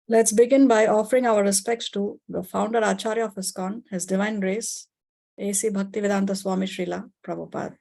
Let's begin by offering our respects to the founder Acharya of ISKCON, His Divine Grace, A.C. Bhaktivedanta Swami Srila Prabhupada.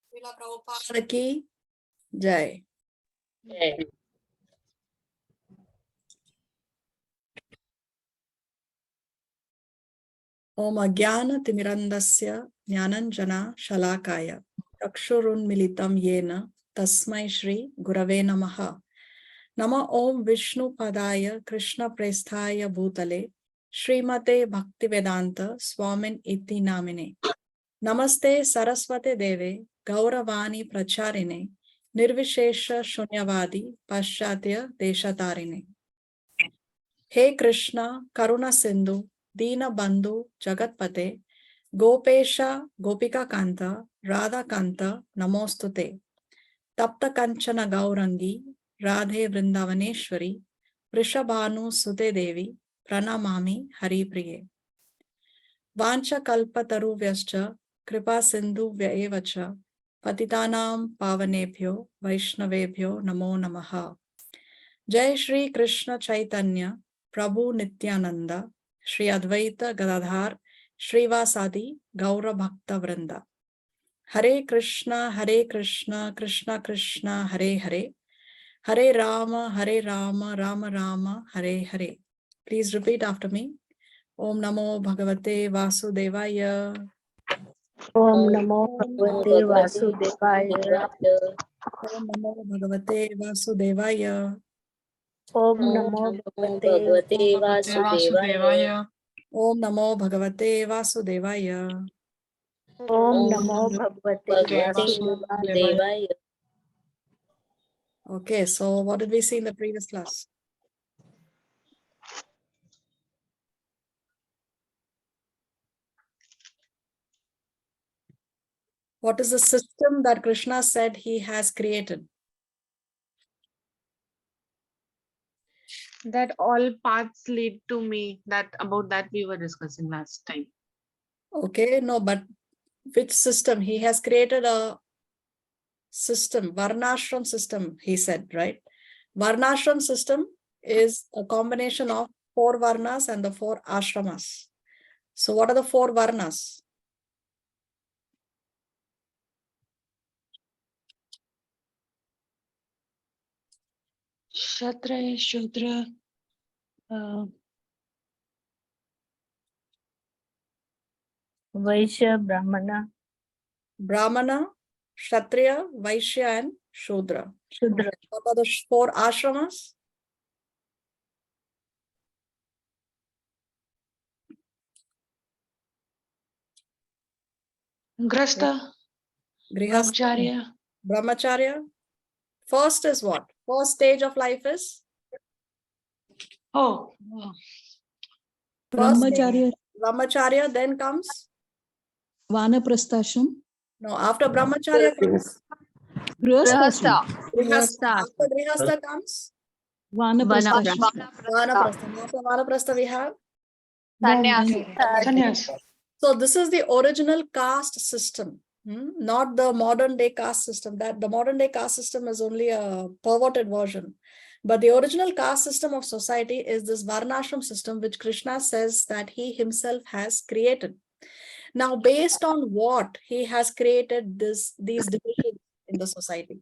Srila Prabhupada ki Jai. Om Agyana Timirandasya Jnananjana Shalakaya Chakshurunmilitam Yena Tasmai Shri Gurave Namaha. Nama Om Vishnu Padaya Krishna Presthaya Bhutale Srimate Bhaktivedanta Swamin Iti Namine. Namaste Saraswate Deve Gauravani Pracharine Nirvishesha Shunyavadi Paschatya Deshatarine. He Krishna Karuna Sindhu Dina Bandhu Jagatpate Gopesha Gopika Kanta Radha Kanta Namostute Tapta Kanchana Gaurangi Radhe Vrindavaneshwari Vrishabhanu Sute Devi Pranamami Hari Priye. Vancha Kalpataru Vyascha Kripa Sindhu Vyaevacha Patitanam Pavanebhyo Vaishnavebhyo Namo Namaha. Jai Shri Krishna Chaitanya Prabhu Nityananda Shri Advaita Gadadhar Shrivasadi Gaura Bhakta Vrinda. Hare Krishna Krishna Krishna Hare Hare Hare Rama Rama Rama Hare Hare. Please repeat after me. Om Namo Bhagavate Vasudevaya. Om Namo Bhagavate Vasudevaya. Om Namo Bhagavate Vasudevaya. Om Namo Bhagavate Vasudevaya. Om Namo Bhagavate Vasudevaya. Om Namo Bhagavate Vasudevaya. Okay, so what did we see in the previous class? What is the system that Krishna said he has created? That all paths lead to me. About that we were discussing last time. Okay, no, but which system? He has created a system, Varnashram system, he said, right? Varnashram system is a combination of 4 Varnas and the 4 Ashramas. So what are the 4 Varnas? Kshatriya, Shudra, Vaishya, Brahmana. Brahmana, Kshatriya, Vaishya and Shudra. Shudra. What are the 4 Ashramas? Grasta, Grihastha, Brahmacharya. First is what? First stage of life is Oh, First Brahmacharya, Brahmacharya, then comes? Vanaprasthashram, No, after Brahmacharya comes Grihasthashram, Grihastha. After Grihastha comes Vanaprasthashram, Vanaprastha. After Vanaprastha we have? sannyas. So this is the original caste system, not the modern day caste system. That the modern day caste system is only a perverted version. But the original caste system of society is this Varnashram system, which Krishna says that he himself has created. Now, based on what he has created these divisions in the society?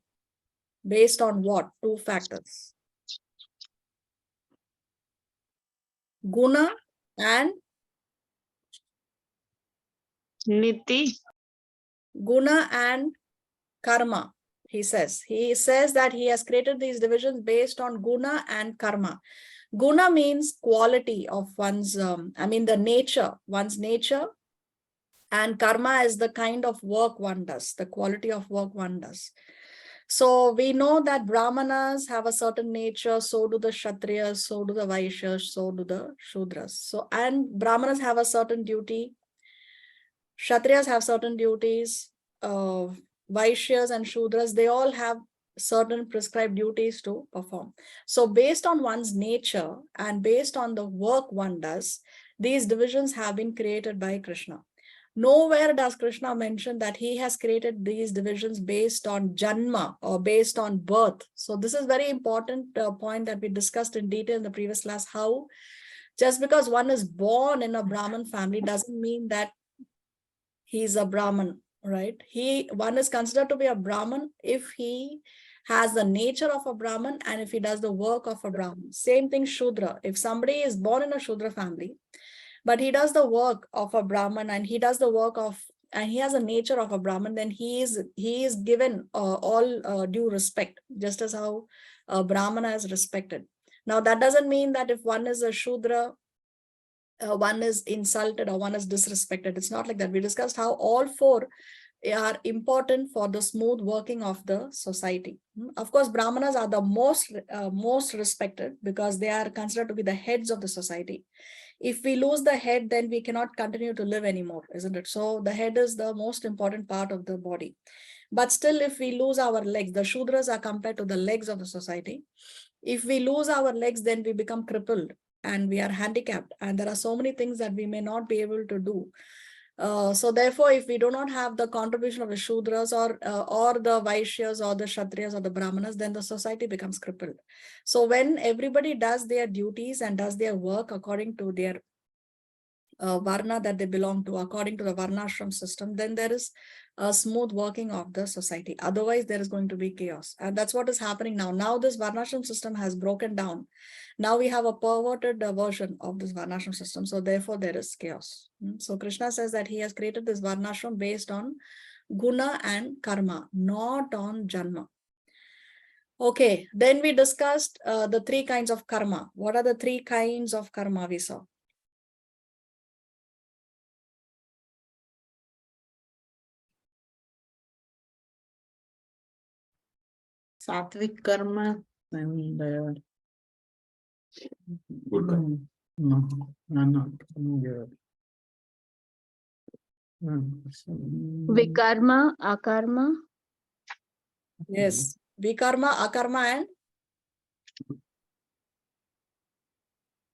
Based on what? Two factors. Guna and Niti. Guna and karma. He says that he has created these divisions based on guna and karma. Guna means quality of one's, the nature, one's nature, and karma is the kind of work one does, the quality of work one does. So we know that Brahmanas have a certain nature, so do the Kshatriyas, so do the Vaishyas, so do the Shudras. So, and Brahmanas have a certain duty, Kshatriyas have certain duties, Vaishyas and Shudras, they all have certain prescribed duties to perform. So based on one's nature and based on the work one does, these divisions have been created by Krishna. Nowhere does Krishna mention that he has created these divisions based on janma or based on birth. So this is very important point that we discussed in detail in the previous class, how just because one is born in a Brahmin family doesn't mean that he's a Brahmin, right? One is considered to be a Brahmin if he has the nature of a Brahmin and if he does the work of a Brahmin. Same thing Shudra. If somebody is born in a Shudra family, but he does the work of a Brahmin and he does the work of, and he has a nature of a Brahmin, then he is given all due respect, just as how a Brahmana is respected. Now, that doesn't mean that if one is a Shudra, one is insulted or one is disrespected. It's not like that. We discussed how all four are important for the smooth working of the society. Of course, Brahmanas are the most respected because they are considered to be the heads of the society. If we lose the head, then we cannot continue to live anymore, isn't it? So the head is the most important part of the body. But still, if we lose our legs, the Shudras are compared to the legs of the society. If we lose our legs, then we become crippled and we are handicapped. And there are so many things that we may not be able to do. So therefore, if we do not have the contribution of the Shudras or the Vaishyas or the Kshatriyas or the Brahmanas, then the society becomes crippled. So when everybody does their duties and does their work according to their Varna that they belong to, according to the Varnashram system, then there is a smooth working of the society. Otherwise, there is going to be chaos. And that's what is happening now. Now this Varnashram system has broken down. Now we have a perverted version of this Varnashram system. So therefore, there is chaos. So Krishna says that he has created this Varnashram based on guna and karma, not on janma. Okay, then we discussed the three kinds of karma. What are the three kinds of karma we saw? Sattvic karma and Good karma. Vikarma, akarma, Yes, vikarma, akarma,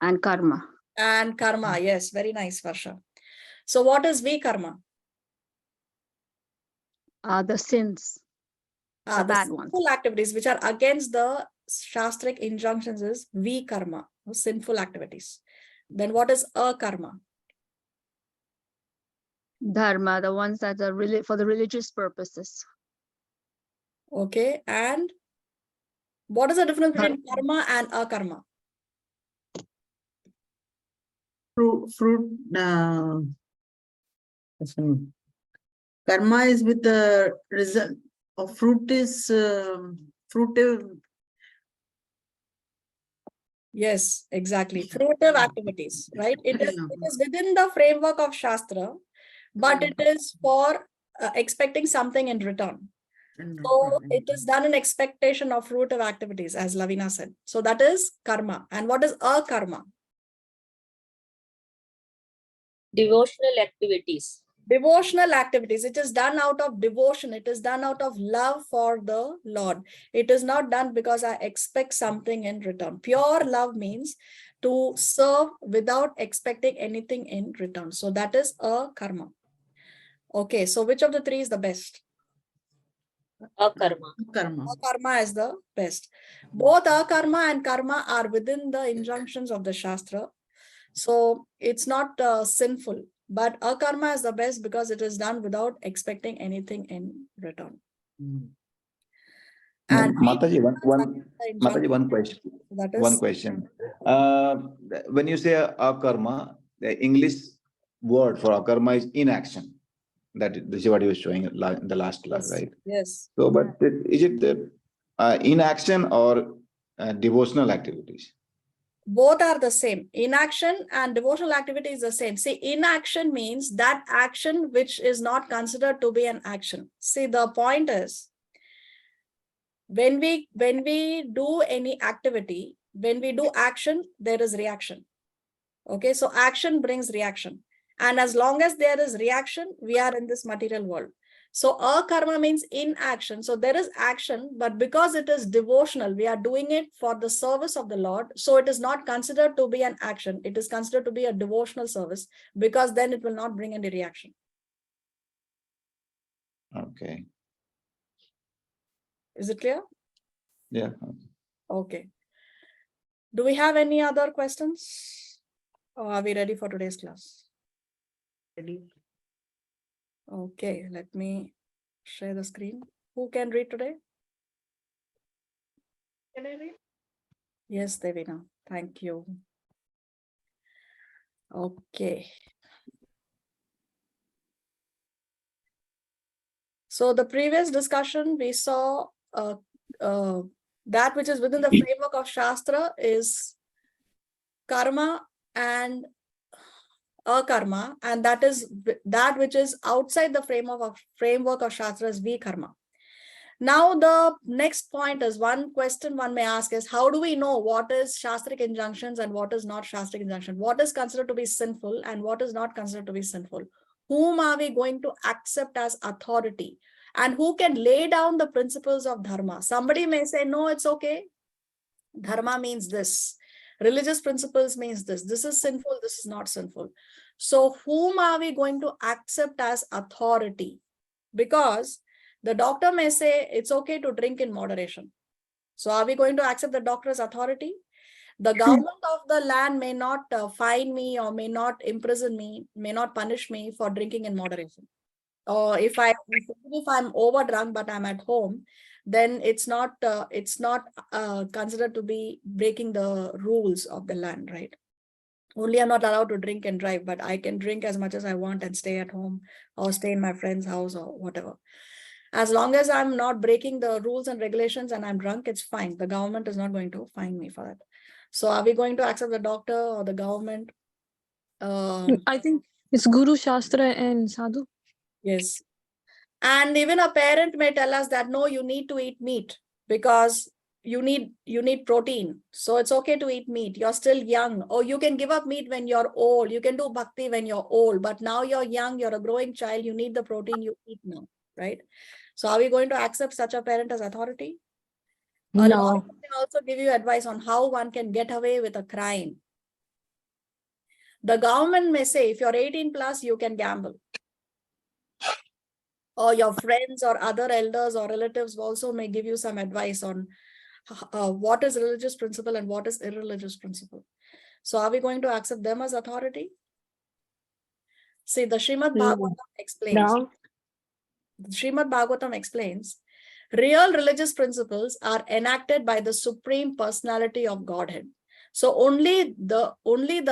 and karma. and karma. Yes, very nice, Varsha. So what is vikarma? The sins, the The bad ones. sinful activities which are against the shastric injunctions is vikarma, sinful activities. Then what is akarma? Dharma, the ones that are really for the religious purposes. Okay, and what is the difference between karma and akarma? fruit karma is with the result of fruit is fruitive. Yes, exactly. Fruitive activities, right? It is within the framework of Shastra, but it is for expecting something in return. So it is done in expectation of fruitive activities, as Lavina said. So that is karma. And what is akarma? Devotional activities. Devotional activities. It is done out of devotion. It is done out of love for the Lord. It is not done because I expect something in return. Pure love means to serve without expecting anything in return. So that is a karma. Okay, so which of the three is the best? Akarma. Karma. Karma is the best. Both akarma and karma are within the injunctions of the Shastra. So it's not sinful, but akarma is the best because it is done without expecting anything in return. Mm. And Mataji, injunction, one question. that is, One question. When you say akarma, the English word for akarma is inaction. This is what you were showing in the last class, yes, right? yes. So, but is it inaction or devotional activities? Both are the same. Inaction and devotional activity is the same. See, inaction means that action which is not considered to be an action. See, the point is, when we do any activity, when we do action, there is reaction. Okay, so action brings reaction. And as long as there is reaction, we are in this material world. So akarma means inaction. So there is action, but because it is devotional, we are doing it for the service of the Lord. So it is not considered to be an action. It is considered to be a devotional service because then it will not bring any reaction. Okay. Is it clear? Yeah. Okay. Do we have any other questions? Or are we ready for today's class? Ready. Okay, let me share the screen. Who can read today? Can I read? Yes, Devina. Thank you. Okay. So the previous discussion, we saw that which is within the framework of Shastra is karma and akarma, and that is that which is outside the framework of Shastra is vikarma. Now the next point is, one question one may ask is, how do we know what is Shastric injunctions and what is not Shastric injunction? What is considered to be sinful and what is not considered to be sinful? Whom are we going to accept as authority? And who can lay down the principles of dharma? Somebody may say, no, it's okay. Dharma means this. Religious principles means this. This is sinful, this is not sinful. So whom are we going to accept as authority? Because the doctor may say it's okay to drink in moderation. So are we going to accept the doctor's authority? The government of the land may not fine me or may not imprison me, may not punish me for drinking in moderation. Or if I'm over drunk but I'm at home, then it's not considered to be breaking the rules of the land, right? Only I'm not allowed to drink and drive, but I can drink as much as I want and stay at home or stay in my friend's house or whatever. As long as I'm not breaking the rules and regulations and I'm drunk, it's fine. The government is not going to fine me for that. So are we going to accept the doctor or the government? I think it's Guru, Shastra, and Sadhu. Yes. And even a parent may tell us that, no, you need to eat meat because you need protein. So it's okay to eat meat. You're still young. Or you can give up meat when you're old. You can do bhakti when you're old. But now you're young, you're a growing child. You need the protein, you eat now, right? So are we going to accept such a parent as authority? A lawyer can also give you advice on how one can get away with a crime. The government may say, if you're 18 plus, you can gamble. Or your friends or other elders or relatives also may give you some advice on what is religious principle and what is irreligious principle. So are we going to accept them as authority? See, the Srimad Bhagavatam explains. Srimad Bhagavatam explains, real religious principles are enacted by the Supreme Personality of Godhead. So only the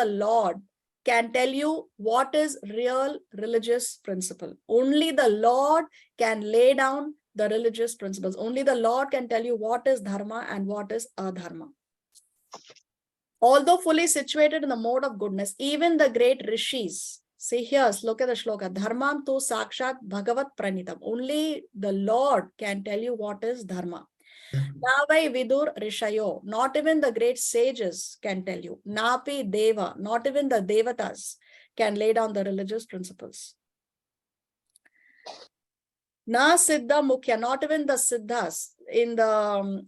Lord can tell you what is real religious principle. Only the Lord can lay down the religious principles. Only the Lord can tell you what is dharma and what is adharma. Although fully situated in the mode of goodness, even the great rishis, See here, look at the shloka. Dharmam tu sakshat bhagavat pranitam. Only the Lord can tell you what is dharma. Navai vidur rishayo. Not even the great sages can tell you. Napi deva. Not even the devatas can lay down the religious principles. Na siddha mukhya. Not even the siddhas in the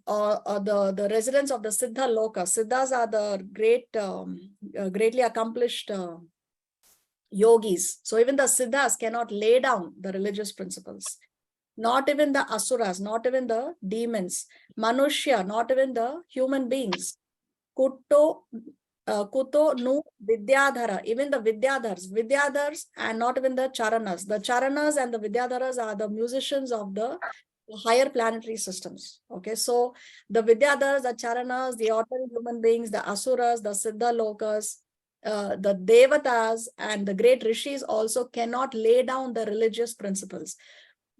the residents of the siddha loka. Siddhas are the greatly accomplished yogis. So even the siddhas cannot lay down the religious principles. Not even the asuras, not even the demons. Manushya, not even the human beings. Kuto nu vidyadhara, even the vidyadhars and not even the charanas. The charanas and the vidyadharas are the musicians of the higher planetary systems. Okay, so the vidyadharas, the charanas, the ordinary human beings, the asuras, the siddha lokas, the devatas and the great rishis also cannot lay down the religious principles.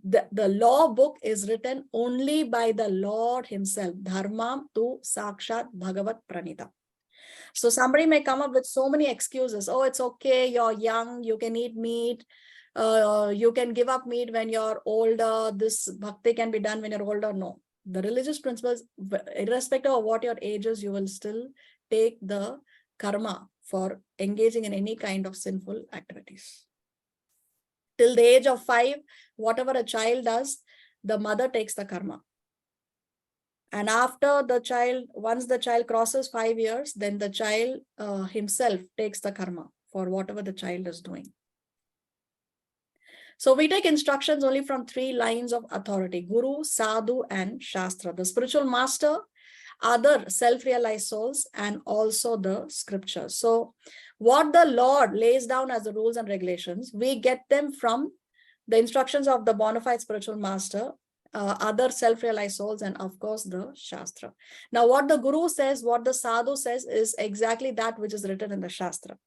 The law book is written only by the Lord himself. Dharmam tu sakshat bhagavat pranita. So somebody may come up with so many excuses. Oh, it's okay, you're young, you can eat meat, you can give up meat when you're older, this bhakti can be done when you're older. No, the religious principles, irrespective of what your age is, you will still take the karma for engaging in any kind of sinful activities. Till the age of 5, whatever a child does, the mother takes the karma. And after the child, once the child crosses 5 years, then the child himself takes the karma for whatever the child is doing. So we take instructions only from 3 lines of authority: Guru, Sadhu, and Shastra. The spiritual master, other self-realized souls, and also the scriptures. So what the Lord lays down as the rules and regulations, we get them from the instructions of the bona fide spiritual master, other self-realized souls, and of course the Shastra. Now what the Guru says, what the Sadhu says is exactly that which is written in the Shastra.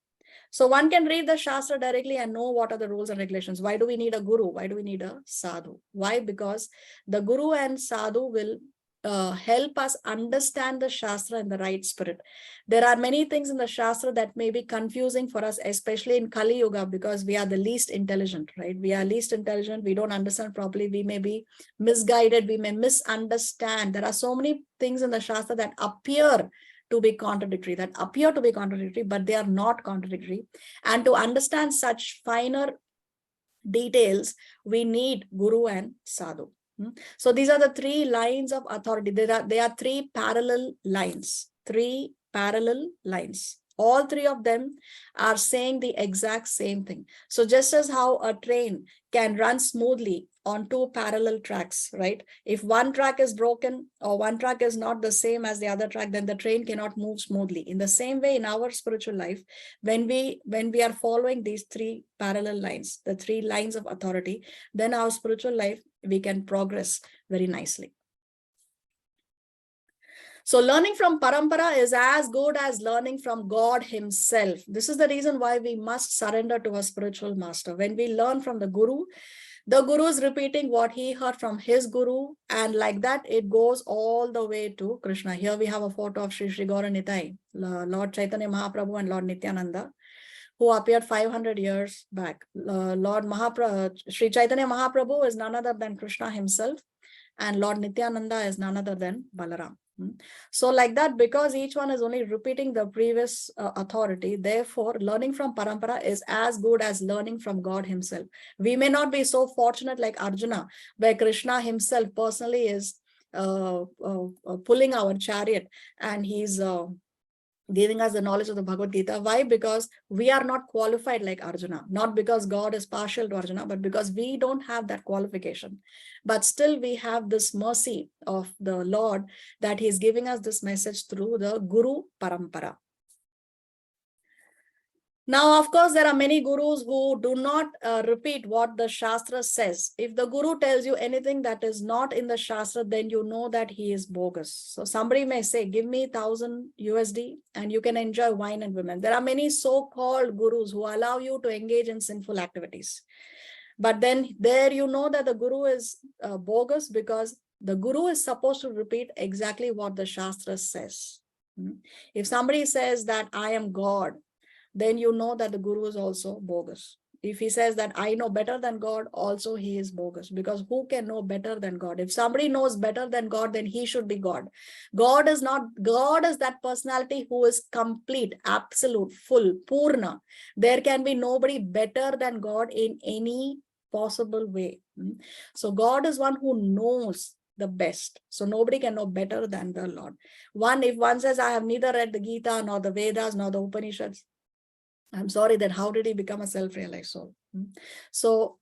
So one can read the Shastra directly and know what are the rules and regulations. Why do we need a Guru? Why do we need a Sadhu? Why? Because the Guru and Sadhu will help us understand the Shastra in the right spirit. There are many things in the Shastra that may be confusing for us, especially in Kali Yuga, because we are the least intelligent, right? We are least intelligent. We don't understand properly. We may be misguided. We may misunderstand. There are so many things in the Shastra that appear to be contradictory, but they are not contradictory. And to understand such finer details, we need Guru and Sadhu. So these are the 3 lines of authority. They are 3 parallel lines. 3 parallel lines. All 3 of them are saying the exact same thing. So just as how a train can run smoothly on 2 parallel tracks, right? If one track is broken or one track is not the same as the other track, then the train cannot move smoothly. In the same way, in our spiritual life, when we are following these 3 parallel lines, the 3 lines of authority, then our spiritual life, we can progress very nicely. So learning from parampara is as good as learning from God himself. This is the reason why we must surrender to a spiritual master. When we learn from the Guru is repeating what he heard from his Guru, and like that it goes all the way to Krishna. Here we have a photo of Sri Gaura Nitai, Lord Chaitanya Mahaprabhu and Lord Nityananda, who appeared 500 years back. Sri Chaitanya Mahaprabhu is none other than Krishna himself, and Lord Nityananda is none other than Balaram. So like that, because each one is only repeating the previous authority, therefore learning from parampara is as good as learning from God himself. We may not be so fortunate like Arjuna, where Krishna himself personally is pulling our chariot and he's giving us the knowledge of the Bhagavad Gita. Why? Because we are not qualified like Arjuna, not because God is partial to Arjuna, but because we don't have that qualification. But still we have this mercy of the Lord that he is giving us this message through the Guru Parampara. Now, of course, there are many gurus who do not repeat what the Shastra says. If the guru tells you anything that is not in the Shastra, then you know that he is bogus. So somebody may say, give me 1,000 USD and you can enjoy wine and women. There are many so-called gurus who allow you to engage in sinful activities. But then there you know that the guru is bogus, because the guru is supposed to repeat exactly what the Shastra says. If somebody says that I am God, then you know that the Guru is also bogus. If he says that I know better than God, also he is bogus, because who can know better than God? If somebody knows better than God, then he should be God. God is not, God is that personality who is complete, absolute, full, purna. There can be nobody better than God in any possible way. So God is one who knows the best. So nobody can know better than the Lord. If one says, I have neither read the Gita, nor the Vedas, nor the Upanishads, I'm sorry, that how did he become a self-realized soul? So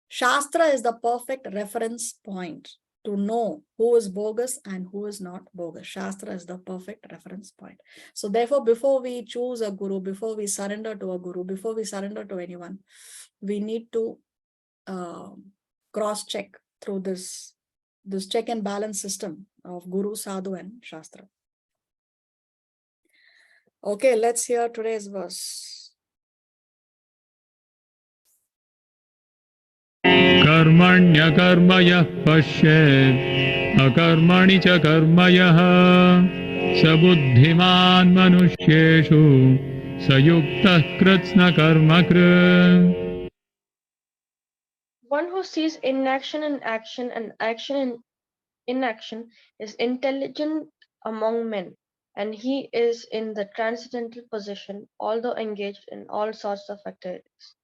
Shastra is the perfect reference point to know who is bogus and who is not bogus. Shastra is the perfect reference point. So therefore, before we choose a guru, before we surrender to a guru, before we surrender to anyone, we need to cross-check through this check and balance system of Guru, Sadhu, and Shastra. Okay, let's hear today's verse. Karmanya karmaya pashyed akarmani cha karmayah sabuddhiman manushyeshu sayuktah kritsna karmakrit. One who sees inaction in action and action in inaction is intelligent among men, and he is in the transcendental position, although engaged in all sorts of activities.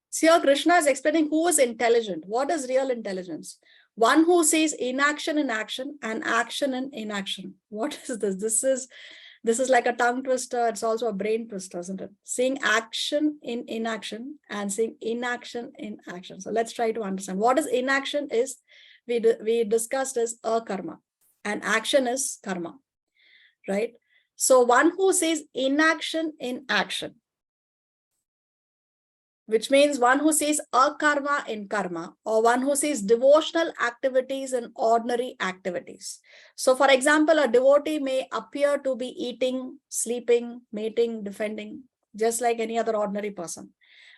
So here Krishna is explaining who is intelligent. What is real intelligence? One who sees inaction in action and action in inaction. What is this? This is like a tongue twister. It's also a brain twister, isn't it? Seeing action in inaction and seeing inaction in action. So let's try to understand. What is inaction is, we discussed is akarma, and action is karma, right? So one who sees inaction in action, which means one who sees akarma in karma, or one who sees devotional activities in ordinary activities. So for example, a devotee may appear to be eating, sleeping, mating, defending, just like any other ordinary person.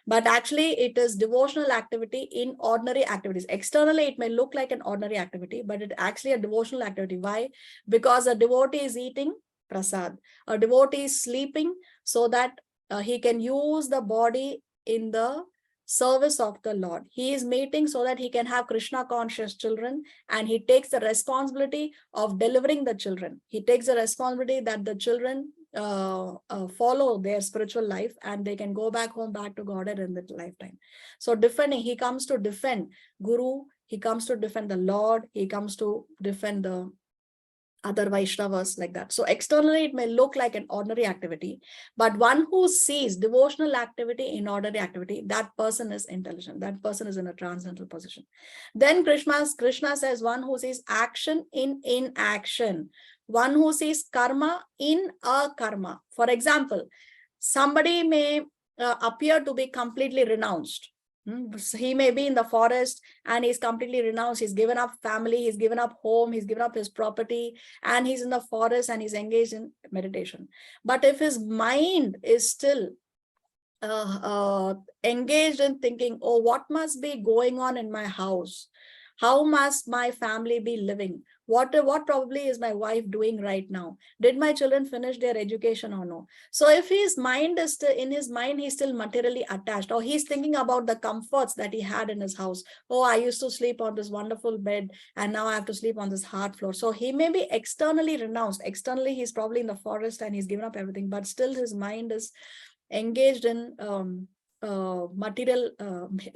But actually it is devotional activity in ordinary activities. Externally, it may look like an ordinary activity, but it's actually a devotional activity. Why? Because a devotee is eating prasad. A devotee is sleeping so that he can use the body in the service of the Lord. He is mating so that he can have Krishna conscious children, and he takes the responsibility of delivering the children. He takes the responsibility that the children follow their spiritual life and they can go back home, back to Godhead in the lifetime. So defending, he comes to defend Guru, he comes to defend the Lord, he comes to defend the other Vaishnavas, like that. So externally it may look like an ordinary activity, but one who sees devotional activity in ordinary activity, that person is intelligent. That person is in a transcendental position. Then Krishna says one who sees action in inaction, one who sees karma in akarma. For example, somebody may appear to be completely renounced. He may be in the forest and he's completely renounced. He's given up family, he's given up home, he's given up his property, and he's in the forest and he's engaged in meditation. But if his mind is still engaged in thinking, oh, what must be going on in my house? How must my family be living? What probably is my wife doing right now? Did my children finish their education or no? So if his mind is still, in his mind, he's still materially attached, or he's thinking about the comforts that he had in his house. Oh, I used to sleep on this wonderful bed and now I have to sleep on this hard floor. So he may be externally renounced. Externally, he's probably in the forest and he's given up everything, but still his mind is engaged in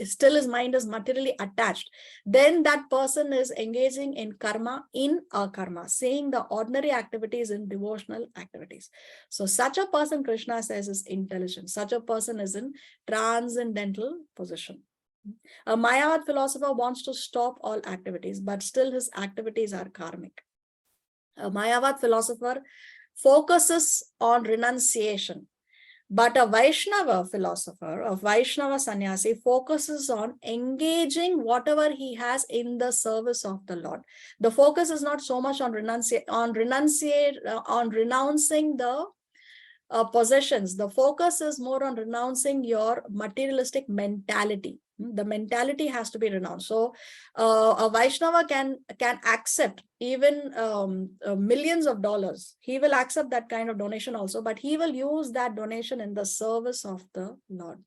still his mind is materially attached. Then that person is engaging in karma in akarma, seeing the ordinary activities in devotional activities. So such a person, Krishna says, is intelligent. Such a person is in transcendental position. A Mayavad philosopher wants to stop all activities, but still his activities are karmic. A Mayavad philosopher focuses on renunciation, but a Vaishnava philosopher, a Vaishnava sannyasi, focuses on engaging whatever he has in the service of the Lord. The focus is not so much on renouncing the possessions. The focus is more on renouncing your materialistic mentality. The mentality has to be renounced. So a Vaishnava can accept even millions of dollars, he will accept that kind of donation also, but he will use that donation in the service of the Lord.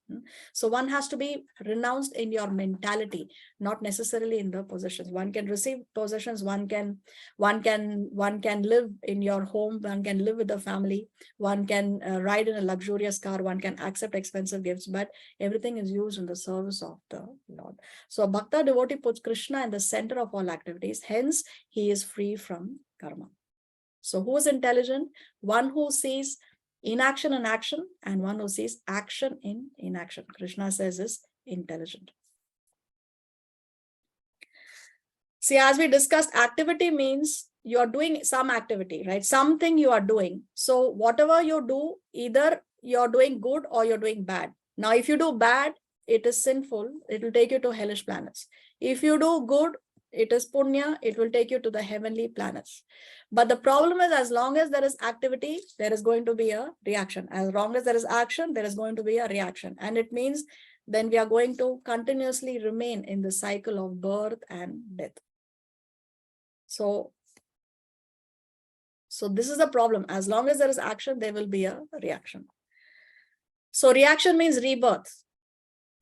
So one has to be renounced in your mentality, not necessarily in the possessions. One can receive possessions, one can live in your home, one can live with the family, one can ride in a luxurious car, one can accept expensive gifts, but everything is used in the service of the Lord. So a Bhakta devotee puts Krishna in the center of all activities, hence he is free from karma. So who is intelligent? One who sees inaction in action, and one who sees action in inaction. Krishna says is intelligent. See, as we discussed, activity means you are doing some activity, right? Something you are doing. So whatever you do, either you're doing good or you're doing bad. Now, if you do bad, it is sinful. It will take you to hellish planets. If you do good, it is punya. It will take you to the heavenly planets. But the problem is, as long as there is activity, there is going to be a reaction. As long as there is action, there is going to be a reaction. And it means then we are going to continuously remain in the cycle of birth and death. So this is the problem. As long as there is action, there will be a reaction. So reaction means rebirth.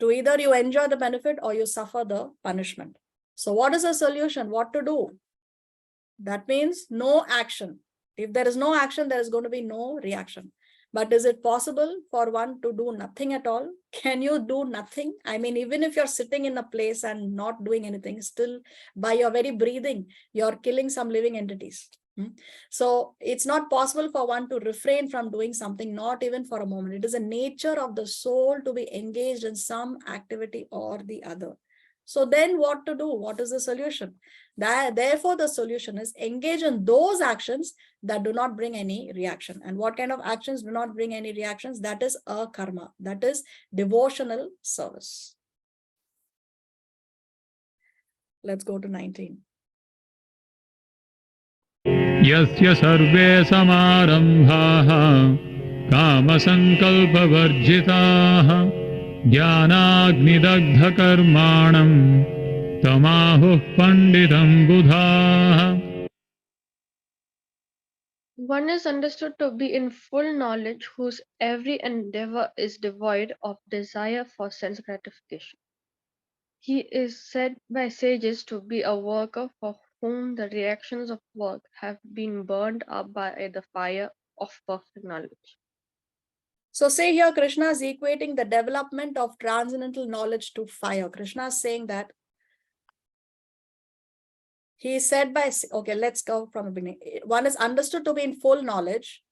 To either you enjoy the benefit or you suffer the punishment. So what is the solution? What to do? That means no action. If there is no action, there is going to be no reaction. But is it possible for one to do nothing at all? Can you do nothing? I mean, even if you're sitting in a place and not doing anything, still by your very breathing, you're killing some living entities. So it's not possible for one to refrain from doing something, not even for a moment. It is a nature of the soul to be engaged in some activity or the other. So then what to do? What is the solution? Therefore, the solution is engage in those actions that do not bring any reaction. And what kind of actions do not bring any reactions? That is a karma. That is devotional service. Let's go to 19. Yasya sarve samarambhaha kamasankalpavarjitaha jnanagnidagdha karmanam tamahuh panditam buddhaha. One is understood to be in full knowledge whose every endeavor is devoid of desire for sense gratification. He is said by sages to be a worker for whom the reactions of work have been burned up by the fire of perfect knowledge. So say here Krishna is equating the development of transcendental knowledge to fire. Krishna is saying that he is said by, okay, let's go from the beginning. One is understood to be in full knowledge,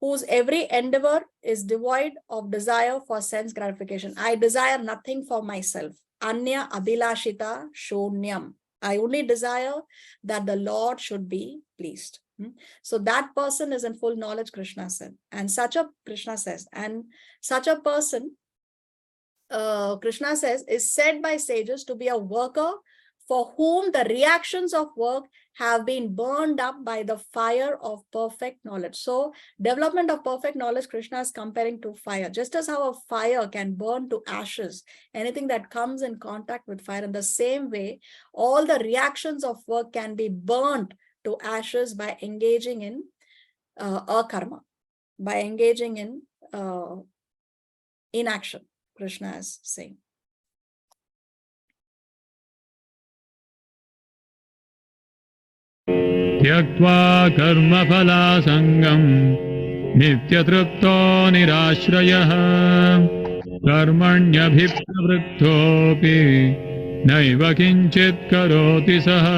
whose every endeavor is devoid of desire for sense gratification. I desire nothing for myself. Anya abhilashita shonyam. I only desire that the Lord should be pleased. So that person is in full knowledge, Krishna said. And Krishna says, and such a person, Krishna says, is said by sages to be a worker for whom the reactions of work have been burned up by the fire of perfect knowledge. So development of perfect knowledge, Krishna is comparing to fire. Just as how a fire can burn to ashes, anything that comes in contact with fire, in the same way, all the reactions of work can be burnt to ashes by engaging in akarma, by engaging in inaction, Krishna is saying. Tyaktva karma phala sangam nityatrupto nirashrayah karmanyabhipravrittopi naiva kinchit karoti saha.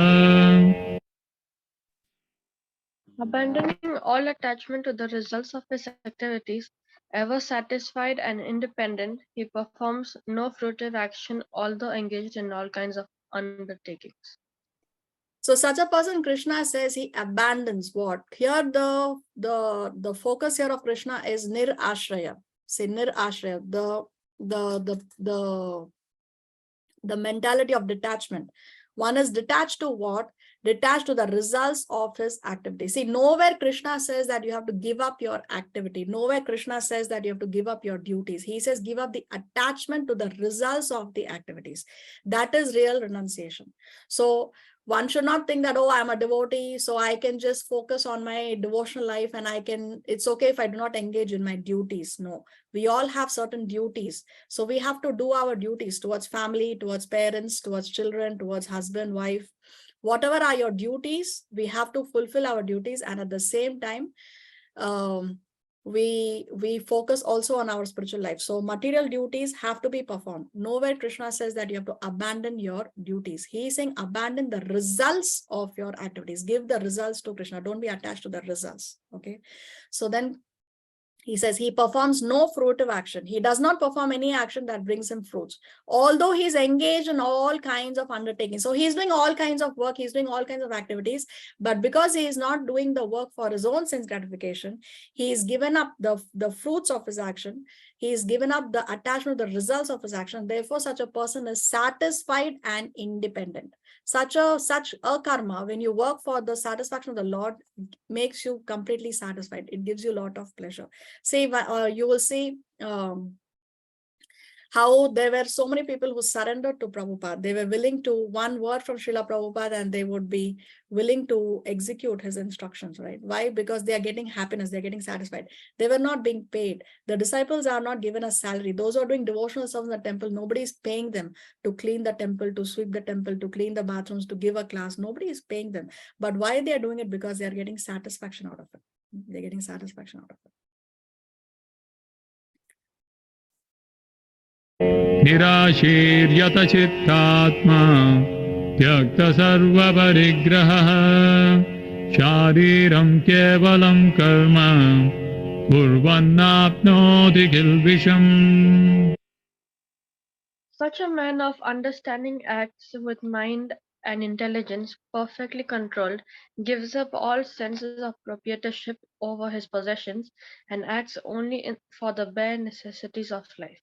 Abandoning all attachment to the results of his activities, ever satisfied and independent, he performs no fruitive action, although engaged in all kinds of undertakings. So such a person, Krishna says, he abandons what? Here the focus here of Krishna is nirashraya. Say nirashraya, the mentality of detachment. One is detached to what? Detached to the results of his activity. See, nowhere Krishna says that you have to give up your activity. Nowhere Krishna says that you have to give up your duties. He says give up the attachment to the results of the activities. That is real renunciation. So one should not think that, oh, I'm a devotee, so I can just focus on my devotional life and it's okay if I do not engage in my duties. No, we all have certain duties. So we have to do our duties towards family, towards parents, towards children, towards husband, wife. Whatever are your duties, we have to fulfill our duties. And at the same time, we focus also on our spiritual life. So material duties have to be performed. Nowhere Krishna says that you have to abandon your duties. He is saying abandon the results of your activities. Give the results to Krishna. Don't be attached to the results. Okay. So then he says he performs no fruitive action. He does not perform any action that brings him fruits, although he's engaged in all kinds of undertakings. So he's doing all kinds of work, he's doing all kinds of activities, but because he is not doing the work for his own sense gratification, he's given up the fruits of his action. He's given up the attachment, the results of his action. Therefore, such a person is satisfied and independent. Such a karma, when you work for the satisfaction of the Lord, makes you completely satisfied. It gives you a lot of pleasure. Say, you will see how there were so many people who surrendered to Prabhupada. They were willing to, one word from Srila Prabhupada, and they would be willing to execute his instructions, right? Why? Because they are getting happiness, they're getting satisfied. They were not being paid. The disciples are not given a salary. Those who are doing devotional service in the temple, nobody is paying them to clean the temple, to sweep the temple, to clean the bathrooms, to give a class. Nobody is paying them. But why they are doing it? Because they are getting satisfaction out of it. They're getting satisfaction out of it. निराशीर्यत चित्तात्मा त्यक्त सर्वपरिग्रहः शारीरं केवलं कर्म कुर्वन्नाप्नोति किल्बिषम्. Such a man of understanding acts with mind and intelligence perfectly controlled, gives up all senses of proprietorship over his possessions, and acts only for the bare necessities of life.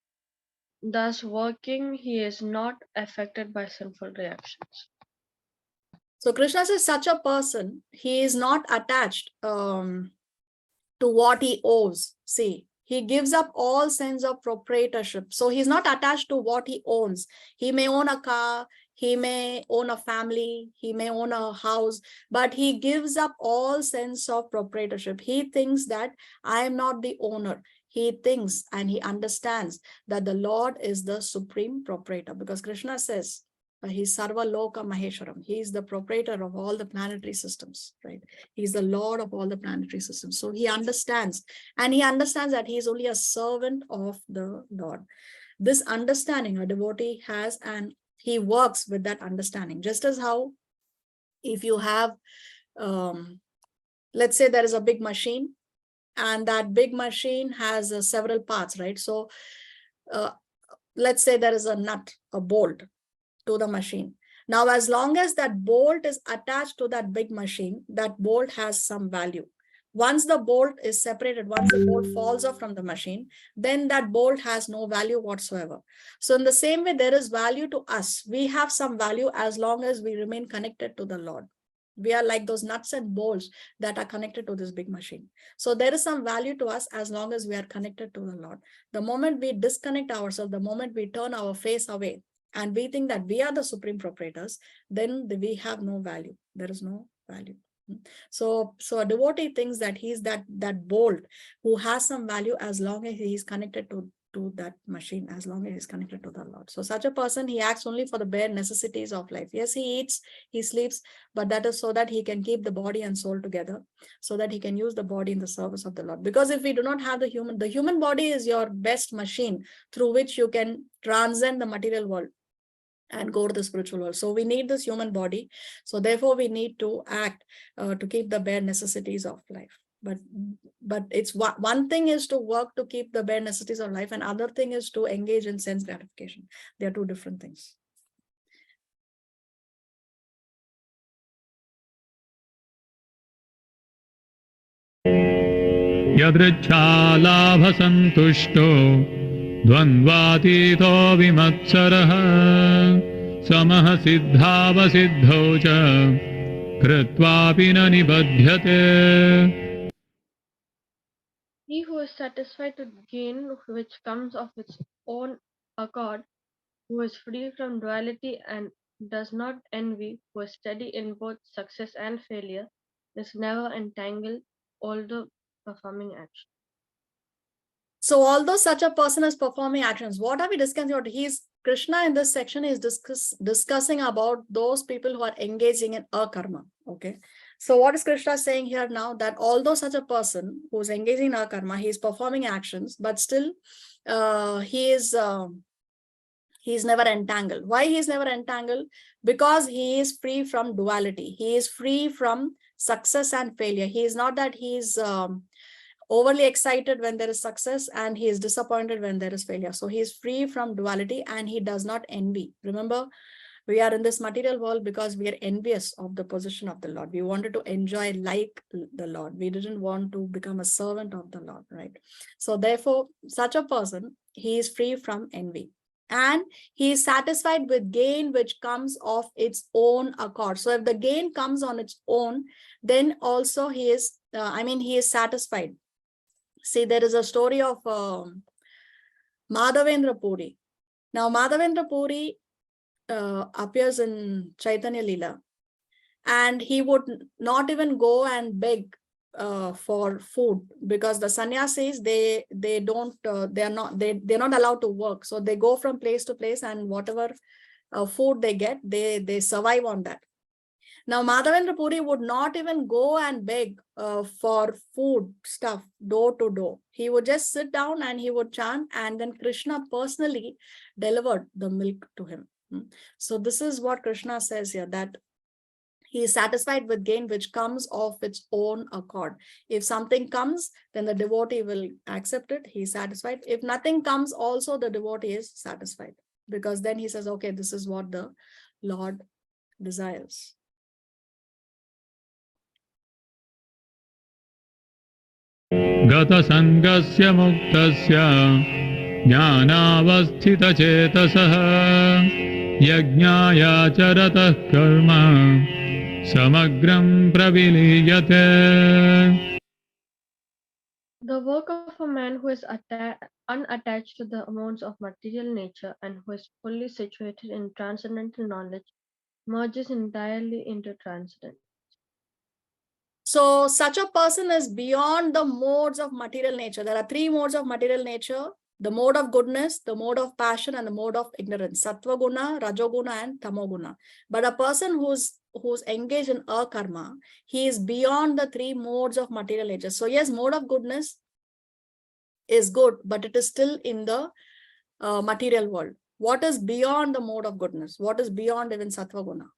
Thus working, he is not affected by sinful reactions. So Krishna says such a person, he is not attached to what he owes. See, he gives up all sense of proprietorship. So he's not attached to what he owns. He may own a car, he may own a family, he may own a house, but he gives up all sense of proprietorship. He thinks that I am not the owner. He thinks and he understands that the Lord is the supreme proprietor, because Krishna says, he's Sarva Loka Maheshwaram. He is the proprietor of all the planetary systems, right? He's the Lord of all the planetary systems. So he understands, and he understands that he is only a servant of the Lord. This understanding a devotee has, and he works with that understanding. Just as how if you have, let's say there is a big machine, and that big machine has several parts, right? So let's say there is a nut, a bolt to the machine. Now, as long as that bolt is attached to that big machine, that bolt has some value. Once the bolt is separated, once the bolt falls off from the machine, then that bolt has no value whatsoever. So in the same way, there is value to us. We have some value as long as we remain connected to the Lord. We are like those nuts and bolts that are connected to this big machine. So there is some value to us as long as we are connected to the Lord. The moment we disconnect ourselves, the moment we turn our face away, and we think that we are the supreme proprietors, then we have no value. There is no value. So a devotee thinks that he's that bolt who has some value as long as he is connected to that machine, as long as he's connected to the Lord. So such a person, he acts only for the bare necessities of life. Yes, he eats, he sleeps, but that is so that he can keep the body and soul together, so that he can use the body in the service of the Lord. Because if we do not have the human body is your best machine through which you can transcend the material world and go to the spiritual world. So we need this human body. So therefore we need to act to keep the bare necessities of life. But it's one thing is to work to keep the bare necessities of life, and other thing is to engage in sense gratification. They are two different things. यदृच्छालाभसन्तुष्टो द्वन्द्वातीतो विमत्सरः समः सिद्धावसिद्धौ च कृत्वापि न निबध्यते. He who is satisfied with gain which comes of its own accord, who is free from duality and does not envy, who is steady in both success and failure, is never entangled, although performing action. So although such a person is performing actions, what are we discussing about? Krishna in this section is discussing about those people who are engaging in akarma. Okay. So what is Krishna saying here now? That although such a person who is engaging in akarma, he is performing actions, but still he is never entangled. Why he is never entangled? Because he is free from duality. He is free from success and failure. He is not that he is overly excited when there is success and he is disappointed when there is failure. So he is free from duality and he does not envy. Remember, we are in this material world because we are envious of the position of the Lord. We wanted to enjoy like the Lord. We didn't want to become a servant of the Lord, right? So therefore, such a person, he is free from envy. And he is satisfied with gain which comes of its own accord. So if the gain comes on its own, then also he is, he is satisfied. See, there is a story of Madhavendra Puri. Now, Madhavendra Puri appears in Chaitanya Leela, and he would not even go and beg for food, because the sannyasis, they're not allowed to work. So they go from place to place, and whatever food they get, they survive on that. Now, Madhavendra Puri would not even go and beg for food stuff door to door. He would just sit down and he would chant, and then Krishna personally delivered the milk to him. So this is what Krishna says here, that he is satisfied with gain which comes of its own accord. If something comes, then the devotee will accept it. He is satisfied. If nothing comes, also the devotee is satisfied, because then he says, okay, this is what the Lord desires. Gata sangasya muktasya jnanavasthita chetasaha yajñaya charatah karma samagram praviliyate. The work of a man who is unattached to the modes of material nature and who is fully situated in transcendental knowledge merges entirely into transcendence. So such a person is beyond the modes of material nature. There are three modes of material nature: the mode of goodness, the mode of passion, and the mode of ignorance. Sattva guna, rajoguna, and tamoguna. But a person who's engaged in akarma, he is beyond the three modes of material nature. So yes, mode of goodness is good, but it is still in the material world. What is beyond the mode of goodness? What is beyond even sattva guna?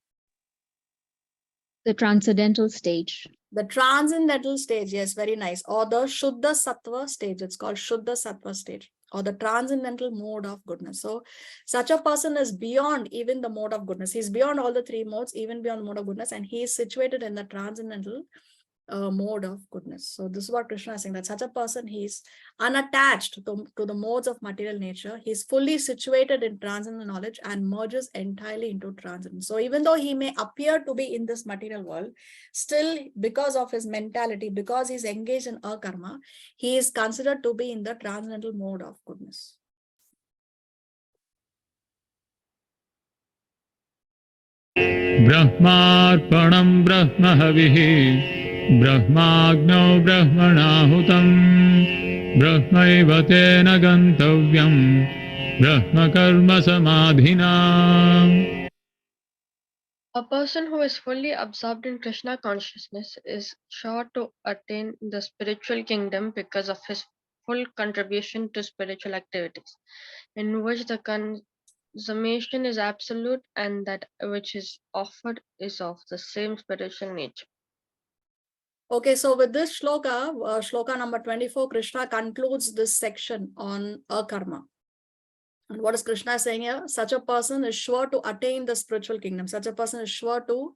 The transcendental stage. The transcendental stage, yes, very nice. Or the Shuddha Sattva stage. It's called Shuddha Sattva stage, or the transcendental mode of goodness. So such a person is beyond even the mode of goodness. He's beyond all the three modes, even beyond mode of goodness, and he is situated in the transcendental mode of goodness. So this is what Krishna is saying, that such a person, he's unattached to the modes of material nature. He's fully situated in transcendental knowledge and merges entirely into transcendence. So even though he may appear to be in this material world, still because of his mentality, because he's engaged in akarma, he is considered to be in the transcendental mode of goodness. Brahmarpanam brahmahavihi Brahmagno brahmanahutam Brahmaiva tena gantavyam Brahma karma samadhina. A person who is fully absorbed in Krishna consciousness is sure to attain the spiritual kingdom because of his full contribution to spiritual activities, in which the consummation is absolute and that which is offered is of the same spiritual nature. Okay, so with this shloka, shloka number 24, Krishna concludes this section on akarma. And what is Krishna saying here? Such a person is sure to attain the spiritual kingdom. Such a person is sure to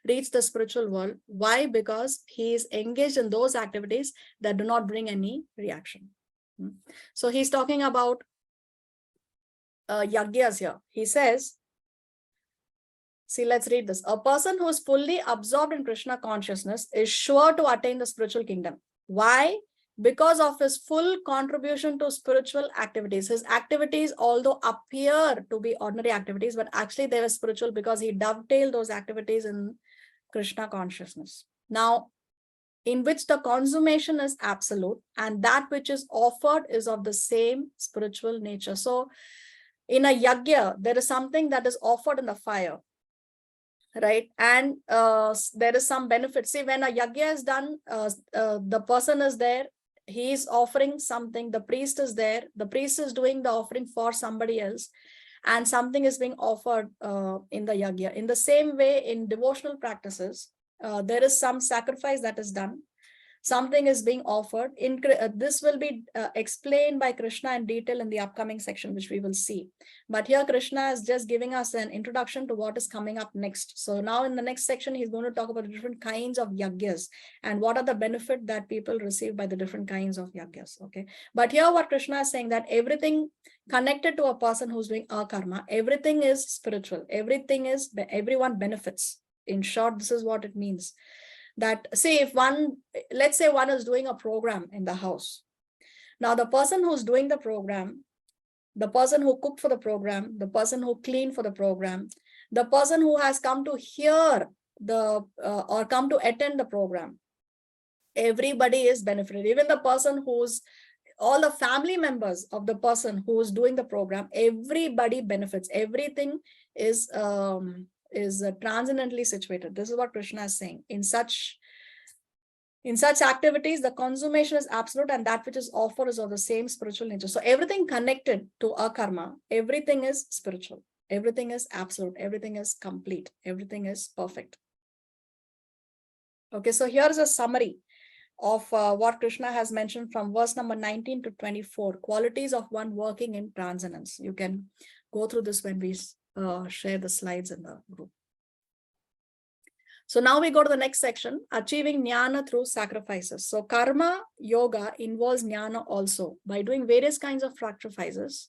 reach the spiritual world. Why? Because he is engaged in those activities that do not bring any reaction. So he's talking about yagyas here. He says, see, let's read this. A person who is fully absorbed in Krishna consciousness is sure to attain the spiritual kingdom. Why? because of his full contribution to spiritual activities. His activities, although appear to be ordinary activities, but actually they were spiritual because he dovetailed those activities in Krishna consciousness. Now, in which the consummation is absolute and that which is offered is of the same spiritual nature. So in a yajna, there is something that is offered in the fire, right? And there is some benefit. See, when a yajna is done, the person is there, he is offering something, the priest is there, the priest is doing the offering for somebody else, and something is being offered in the yajna. In the same way, in devotional practices, there is some sacrifice that is done. Something is being offered. This will be explained by Krishna in detail in the upcoming section, which we will see. But here Krishna is just giving us an introduction to what is coming up next. So now in the next section, he's going to talk about the different kinds of yajnas and what are the benefit that people receive by the different kinds of yajnas. Okay. But here what Krishna is saying, that everything connected to a person who's doing a karma, everything is spiritual. Everyone benefits. In short, this is what it means. That say if let's say one is doing a program in the house. Now the person who's doing the program, the person who cooked for the program, the person who cleaned for the program, the person who has come to hear or come to attend the program, everybody is benefited. Even the person all the family members of the person who is doing the program, everybody benefits. Everything is transcendently situated. This is what Krishna is saying. In such activities, the consummation is absolute and that which is offered is of the same spiritual nature. So everything connected to a karma, everything is spiritual. Everything is absolute. Everything is complete. Everything is perfect. Okay, so here's a summary of what Krishna has mentioned from verse number 19 to 24, qualities of one working in transcendence. You can go through this when we share the slides in the group. So now we go to the next section, achieving jnana through sacrifices. So karma yoga involves jnana also. By doing various kinds of sacrifices,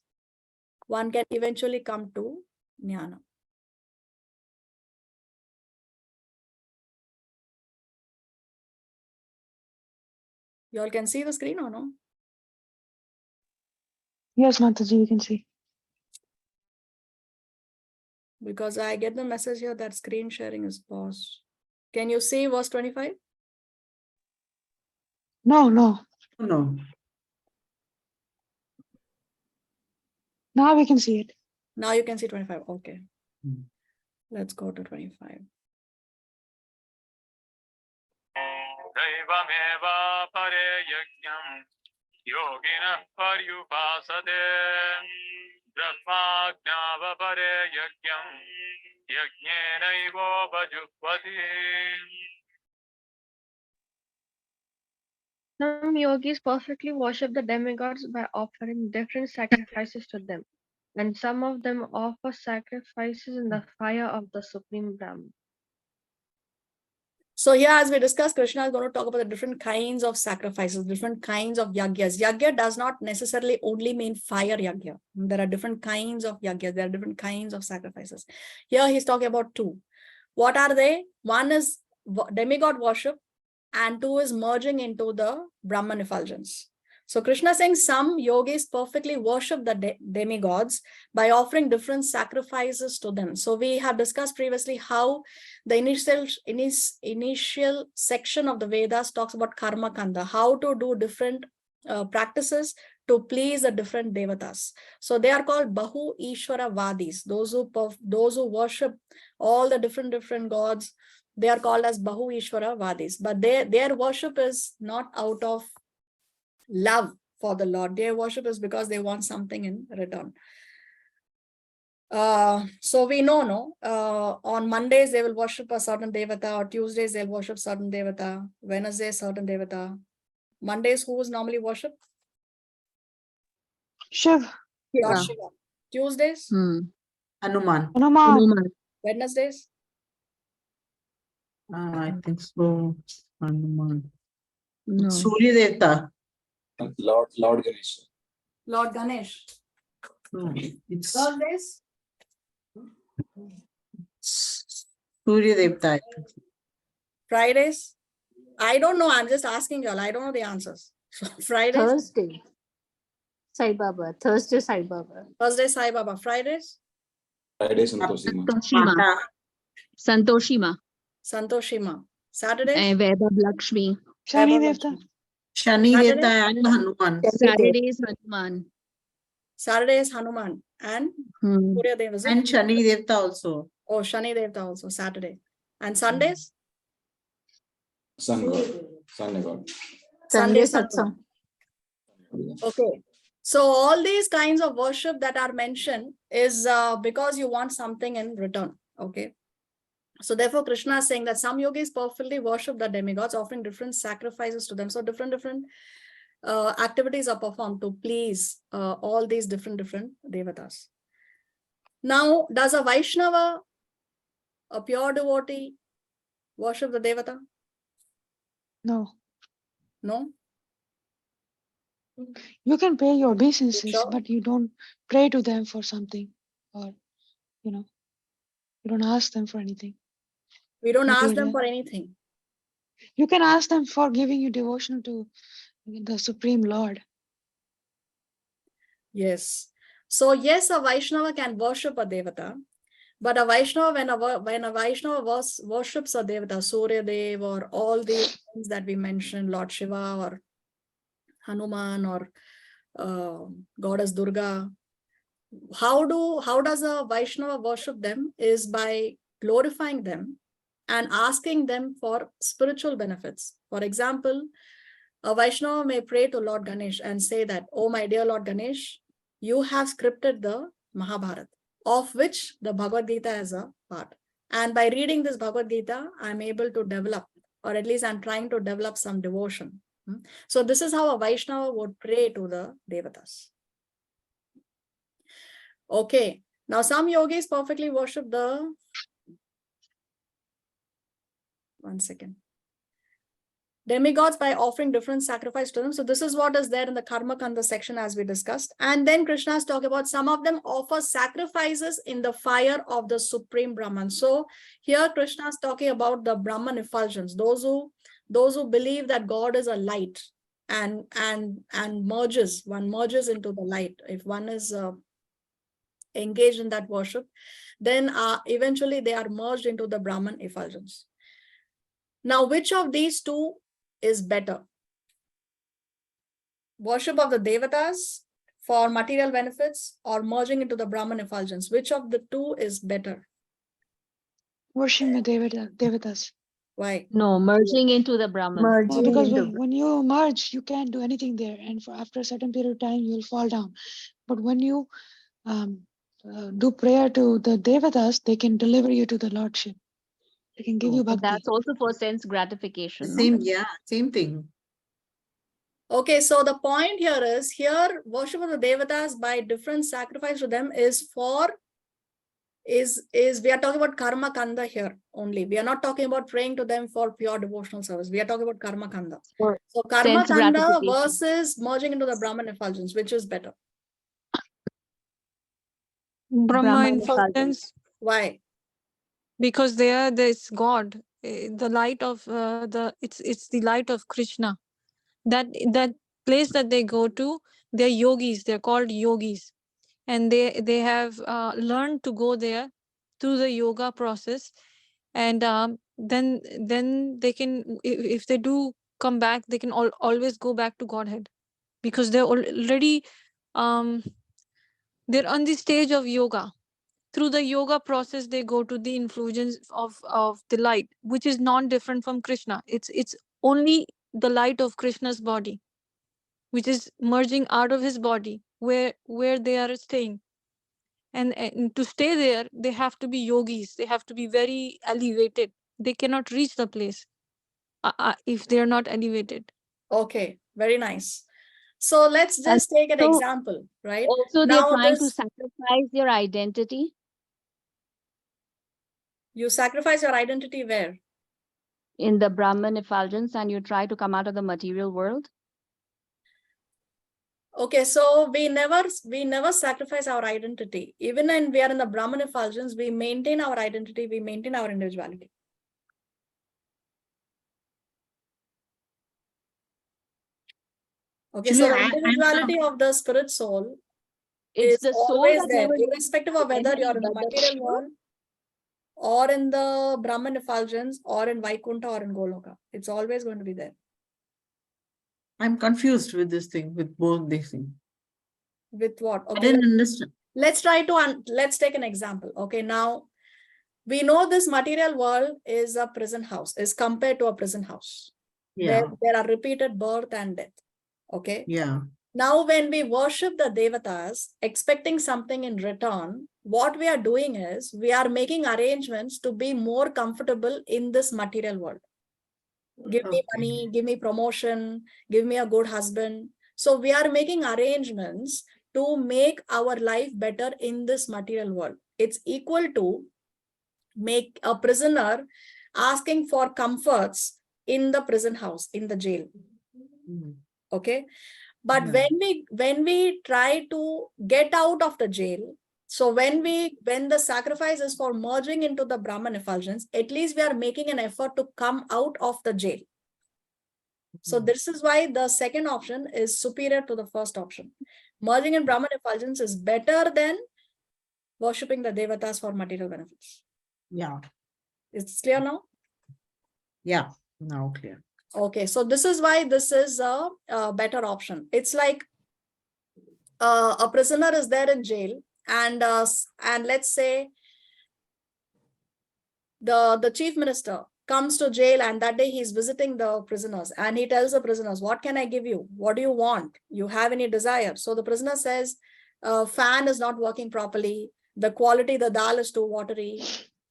one can eventually come to jnana. You all can see the screen or no? Yes, Mataji, you can see. Because I get the message here that screen sharing is paused. Can you see verse 25? No. No. Now we can see it. Now you can see 25. Okay. Hmm. Let's go to 25. Daivameva pare yajnam yoginah paryupasate brahmagnava pare yajnam yajnenaivo bhajupati. Some yogis perfectly worship the demigods by offering different sacrifices to them, and some of them offer sacrifices in the fire of the Supreme Brahman. So here, as we discussed, Krishna is going to talk about the different kinds of sacrifices, different kinds of yajnas. Yajna does not necessarily only mean fire yajna. There are different kinds of yajnas. There are different kinds of sacrifices. Here he's talking about two. What are they? One is demigod worship, and two is merging into the Brahman effulgence. So Krishna is saying some yogis perfectly worship the demigods by offering different sacrifices to them. So we have discussed previously how the initial section of the Vedas talks about karma kanda, how to do different practices to please the different devatas. So they are called Bahu Ishvara Vadis, those who worship all the different gods. They are called as Bahu Ishvara Vadis, but their worship is not out of love for the Lord. Their worship is because they want something in return. So we know, on Mondays they will worship a certain devata, or Tuesdays they'll worship certain devata, Wednesday certain devata. Mondays who is normally worshipped? Shiv. Lord Shiva. Tuesdays? Hanuman. Hanuman. Wednesdays? I think so. Hanuman. No. Surya Devta. Lord Ganesh. Lord Ganesh. No, it's Thursdays? Surya Devta. I think. Fridays? I don't know. I'm just asking y'all. I don't know the answers. So Fridays, Thursday. Sai Baba. Thursday, Sai Baba. Thursday Sai Baba. Fridays, Friday Santoshima. Santoshima. Mata. Santoshima. Santoshima. Saturdays, Vaibhav Lakshmi. Shani Vaibhav Devta. Lakshmi. Shani Saturday? Devta and Hanuman. Saturdays, Hanuman. Saturdays Hanuman and Hmm. Surya Dev. Is it? And Shani Devta also. Oh, Shani Devta also Saturday. And Sundays? Sun God. Sun God. Sunday Sun God. Satsang. Okay. So all these kinds of worship that are mentioned is because you want something in return. Okay. So therefore, Krishna is saying that some yogis perfectly worship the demigods, offering different sacrifices to them. So different activities are performed to please all these different devatas. Now, does a Vaishnava, a pure devotee, worship the devata? No. No. You can pay your obeisances, Sure. but you don't pray to them for something, or you don't ask them for anything. We don't But ask you're them there. for anything. You can ask them for giving you devotion to the Supreme Lord. Yes. So yes, a Vaishnava can worship a devata, but a Vaishnava, when a Vaishnava worships a devata, Surya Dev, or all the things that we mentioned, Lord Shiva or Hanuman or Goddess Durga, how does a Vaishnava worship them? Is by glorifying them and asking them for spiritual benefits. For example, a Vaishnava may pray to Lord Ganesh and say that, oh my dear Lord Ganesh, you have scripted the Mahabharata, of which the Bhagavad Gita is a part. And by reading this Bhagavad Gita, I'm able to develop, or at least I'm trying to develop some devotion. So this is how a Vaishnava would pray to the Devatas. Okay, now some yogis perfectly worship the, one second, demigods by offering different sacrifice to them. So this is what is there in the Karma Kanda section as we discussed. And then Krishna is talking about some of them offer sacrifices in the fire of the Supreme Brahman. So here Krishna is talking about the Brahman effulgence, those who believe that God is a light and one merges into the light. If one is engaged in that worship, then eventually they are merged into the Brahman effulgence. Now, which of these two is better? Worship of the devatas for material benefits or merging into the Brahman effulgence? Which of the two is better? Worshiping the devatas. Why? No, merging into the Brahman. Merging Because into when you merge, you can't do anything there, and after a certain period of time, you'll fall down. But when you do prayer to the devatas, they can deliver you to the Lordship. They can give you But bhakti. that's also for sense gratification. No? same thing. Okay, so the point here is, worship of the devatas by different sacrifice to them is we are talking about karma kanda here only. We are not talking about praying to them for pure devotional service. We are talking about karma kanda. For So karma sense kanda gratification. versus merging into the Brahman effulgence, which is better? Brahma effulgence. Why? because there's God, the light of it's the light of Krishna. That place that they go to, they're yogis. They're called yogis, and they have learned to go there through the yoga process, and then they can, if they do come back, they can always go back to Godhead, because they're already they're on the stage of yoga. Through the yoga process, they go to the influence of the light, which is non-different from Krishna. It's only the light of Krishna's body, which is merging out of his body, where they are staying. And to stay there, they have to be yogis. They have to be very elevated. They cannot reach the place if they are not elevated. Okay, very nice. So let's And just take an so example, right? also they're Now trying to sacrifice their identity you sacrifice your identity where? in the Brahman effulgence, and you try to come out of the material world. Okay, so we never sacrifice our identity. Even when we are in the Brahman effulgence, we maintain our identity, we maintain our individuality. Okay, so Actually, the individuality of the spirit soul It's is the soul always that there, never irrespective of whether you're in the but the material world or in the Brahman effulgence or in Vaikuntha or in Goloka. It's always going to be there. I'm confused with this thing, with both these things. With what? I Okay, didn't understand. let's try to, let's take an example. Okay, now we know this material world is a prison house, is compared to a prison house. Yeah, There are repeated birth and death. Okay. yeah. Now, when we worship the devatas, expecting something in return, what we are doing is we are making arrangements to be more comfortable in this material world. Give me Okay. money, give me promotion, give me a good husband. So we are making arrangements to make our life better in this material world. It's equal to make a prisoner asking for comforts in the prison house, in the jail. Mm. Okay. But Yeah. when we try to get out of the jail, so when the sacrifice is for merging into the Brahman effulgence, at least we are making an effort to come out of the jail. So this is why the second option is superior to the first option. Merging in Brahman effulgence is better than worshipping the devatas for material benefits. Yeah, It's clear now? yeah. Now clear. Okay, so this is why this is a better option. It's like a prisoner is there in jail, and let's say the chief minister comes to jail, and that day he's visiting the prisoners, and he tells the prisoners, what can I give you? What do you want? You have any desire? So the prisoner says, fan is not working properly. The quality, the dal is too watery.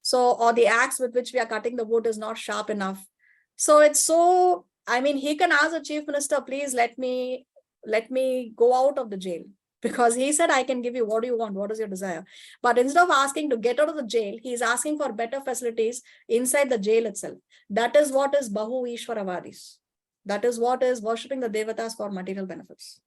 So, or the axe with which we are cutting the wood is not sharp enough. So it's so, I mean, he can ask the chief minister, please let me go out of the jail. Because he said, I can give you, what do you want? What is your desire? But instead of asking to get out of the jail, he's asking for better facilities inside the jail itself. That is what is Bahu Ishwaravadis. That is what is worshipping the devatas for material benefits.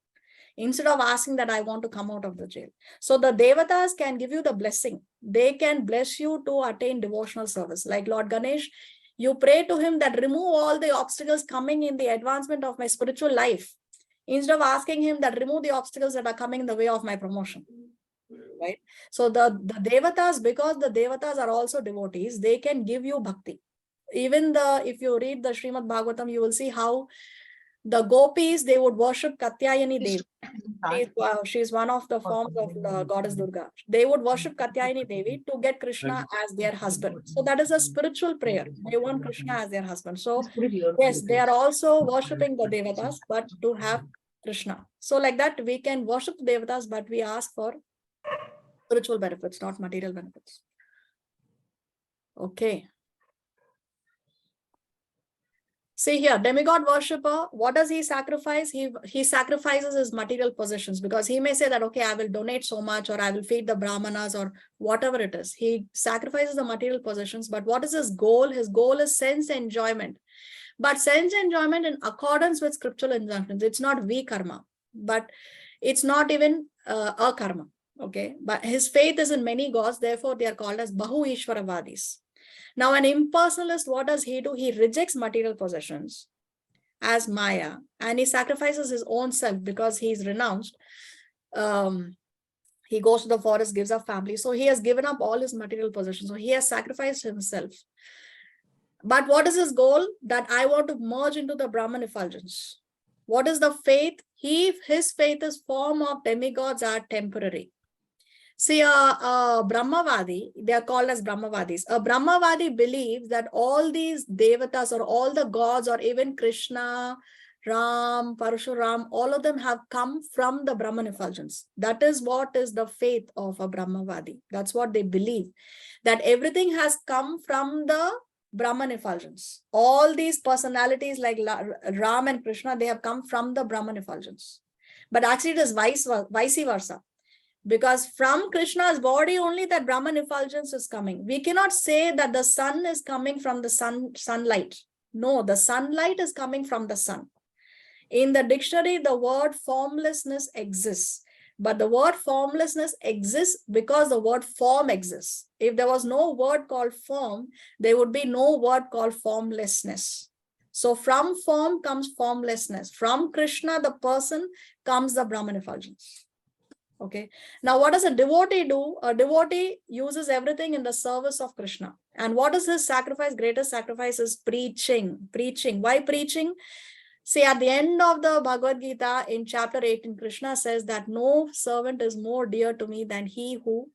Instead of asking that I want to come out of the jail. So the devatas can give you the blessing. They can bless you to attain devotional service. Like Lord Ganesh, you pray to him that remove all the obstacles coming in the advancement of my spiritual life. Instead of asking him that remove the obstacles that are coming in the way of my promotion. Right? So the devatas, because the devatas are also devotees, they can give you bhakti. Even if you read the Srimad Bhagavatam, you will see how the gopis, they would worship Katyayani Devi. She's one of the forms of goddess Durga. They would worship Katyayani Devi to get Krishna as their husband. So that is a spiritual prayer. They want Krishna as their husband. So yes, they are also worshipping the devatas, but to have Krishna. So like that, we can worship the devatas, but we ask for spiritual benefits, not material benefits. Okay. See here, demigod worshipper, what does he sacrifice? He sacrifices his material possessions, because he may say that, okay, I will donate so much, or I will feed the brahmanas, or whatever it is. He sacrifices the material possessions, but what is his goal? His goal is sense enjoyment. But sense enjoyment in accordance with scriptural injunctions. It's not karma, but it's not even a karma. Okay, but his faith is in many gods, therefore they are called as Bahu Ishwaravadis. Now, an impersonalist, what does he do? He rejects material possessions as Maya, and he sacrifices his own self because he's renounced. He goes to the forest, gives up family. So he has given up all his material possessions. So he has sacrificed himself. But what is his goal? That I want to merge into the Brahman effulgence. What is the faith? His faith is form of demigods are temporary. See, Brahmavadi, they are called as Brahmavadis. A Brahmavadi believes that all these devatas or all the gods or even Krishna, Ram, Parashuram, all of them have come from the Brahman effulgence. That is what is the faith of a Brahmavadi. That's what they believe. That everything has come from the Brahman effulgence. All these personalities like Ram and Krishna, they have come from the Brahman effulgence. But actually it is vice versa. Because from Krishna's body only that Brahman effulgence is coming. We cannot say that the sun is coming from the sunlight. No, the sunlight is coming from the sun. In the dictionary, the word formlessness exists. But the word formlessness exists because the word form exists. If there was no word called form, there would be no word called formlessness. So from form comes formlessness. From Krishna, the person, comes the Brahman effulgence. Okay. Now, what does a devotee do? A devotee uses everything in the service of Krishna. And what is his sacrifice? Greatest sacrifice is preaching. Preaching. Why preaching? See, at the end of the Bhagavad Gita, in chapter 18, Krishna says that no servant is more dear to me than he who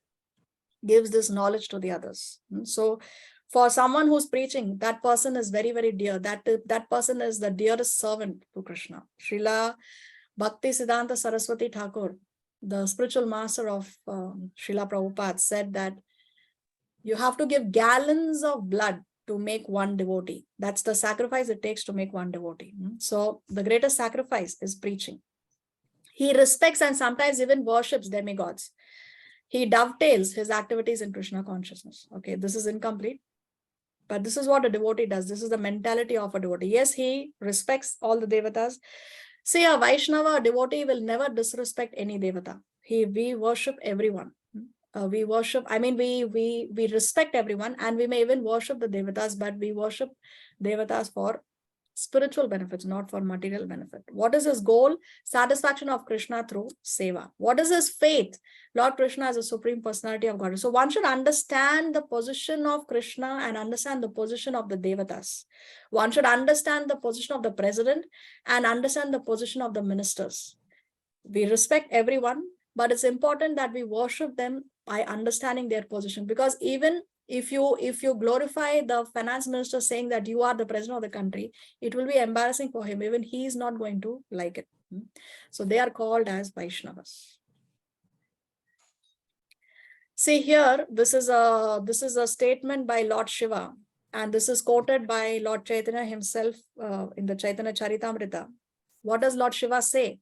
gives this knowledge to the others. So, for someone who's preaching, that person is very, very dear. That person is the dearest servant to Krishna. Srila Bhakti Siddhanta Saraswati Thakur, the spiritual master of Srila Prabhupada, said that you have to give gallons of blood to make one devotee. That's the sacrifice it takes to make one devotee. So the greatest sacrifice is preaching. He respects and sometimes even worships demigods. He dovetails his activities in Krishna consciousness. Okay, this is incomplete, but this is what a devotee does. This is the mentality of a devotee. Yes, he respects all the devatas. See, a Vaishnava, a devotee, will never disrespect any devata. We worship everyone. We worship, I mean, we respect everyone, and we may even worship the devatas, but we worship devatas for spiritual benefits, not for material benefit. What is his goal? Satisfaction of Krishna through seva. What is his faith? Lord Krishna is the supreme personality of God. So one should understand the position of Krishna and understand the position of the devatas. One should understand the position of the president and understand the position of the ministers. We respect everyone, but it's important that we worship them by understanding their position, because even if you glorify the finance minister saying that you are the president of the country, it will be embarrassing for him. Even he is not going to like it. So they are called as Vaishnavas. See here, this is a statement by Lord Shiva, and this is quoted by Lord Chaitanya himself in the Chaitanya Charitamrita. What does Lord Shiva say?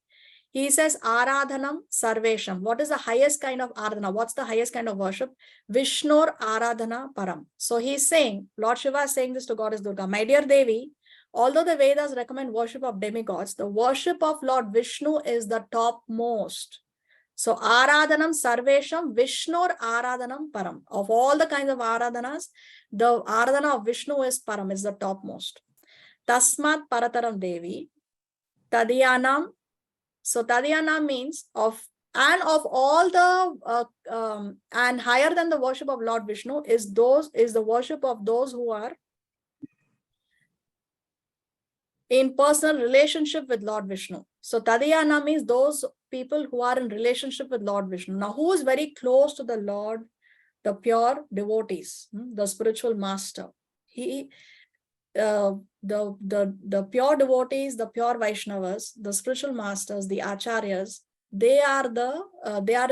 He says, Aradhanam Sarvesham. What is the highest kind of Aradhana? What's the highest kind of worship? Vishnur Aradhana Param. So he's saying, Lord Shiva is saying this to Goddess Durga. My dear Devi, although the Vedas recommend worship of demigods, the worship of Lord Vishnu is the topmost. So Aradhanam Sarvesham Vishnur Aradhanam Param. Of all the kinds of Aradhanas, the Aradhana of Vishnu is Param, is the topmost. Tasmat Parataram Devi. Tadyanam. So Tadhyana means of all the and higher than the worship of Lord Vishnu is the worship of those who are in personal relationship with Lord Vishnu. So Tadhyana means those people who are in relationship with Lord Vishnu. Now, who is very close to the Lord? The pure devotees, the spiritual master. The pure devotees, the pure Vaishnavas, the spiritual masters, the acharyas, they are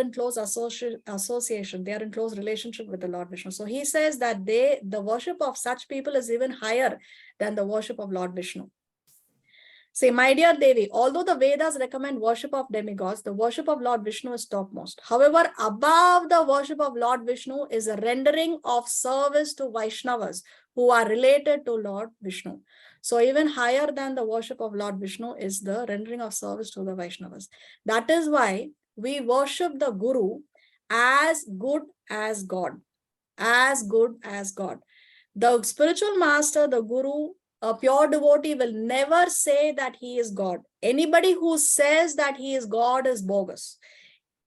in close association, they are in close relationship with the Lord Vishnu. So he says that the worship of such people is even higher than the worship of Lord Vishnu. Say, my dear Devi, although the Vedas recommend worship of demigods, the worship of Lord Vishnu is topmost. However, above the worship of Lord Vishnu is a rendering of service to Vaishnavas who are related to Lord Vishnu. So even higher than the worship of Lord Vishnu is the rendering of service to the Vaishnavas. That is why we worship the Guru as good as God. As good as God. The spiritual master, the Guru, a pure devotee will never say that he is God. Anybody who says that he is God is bogus.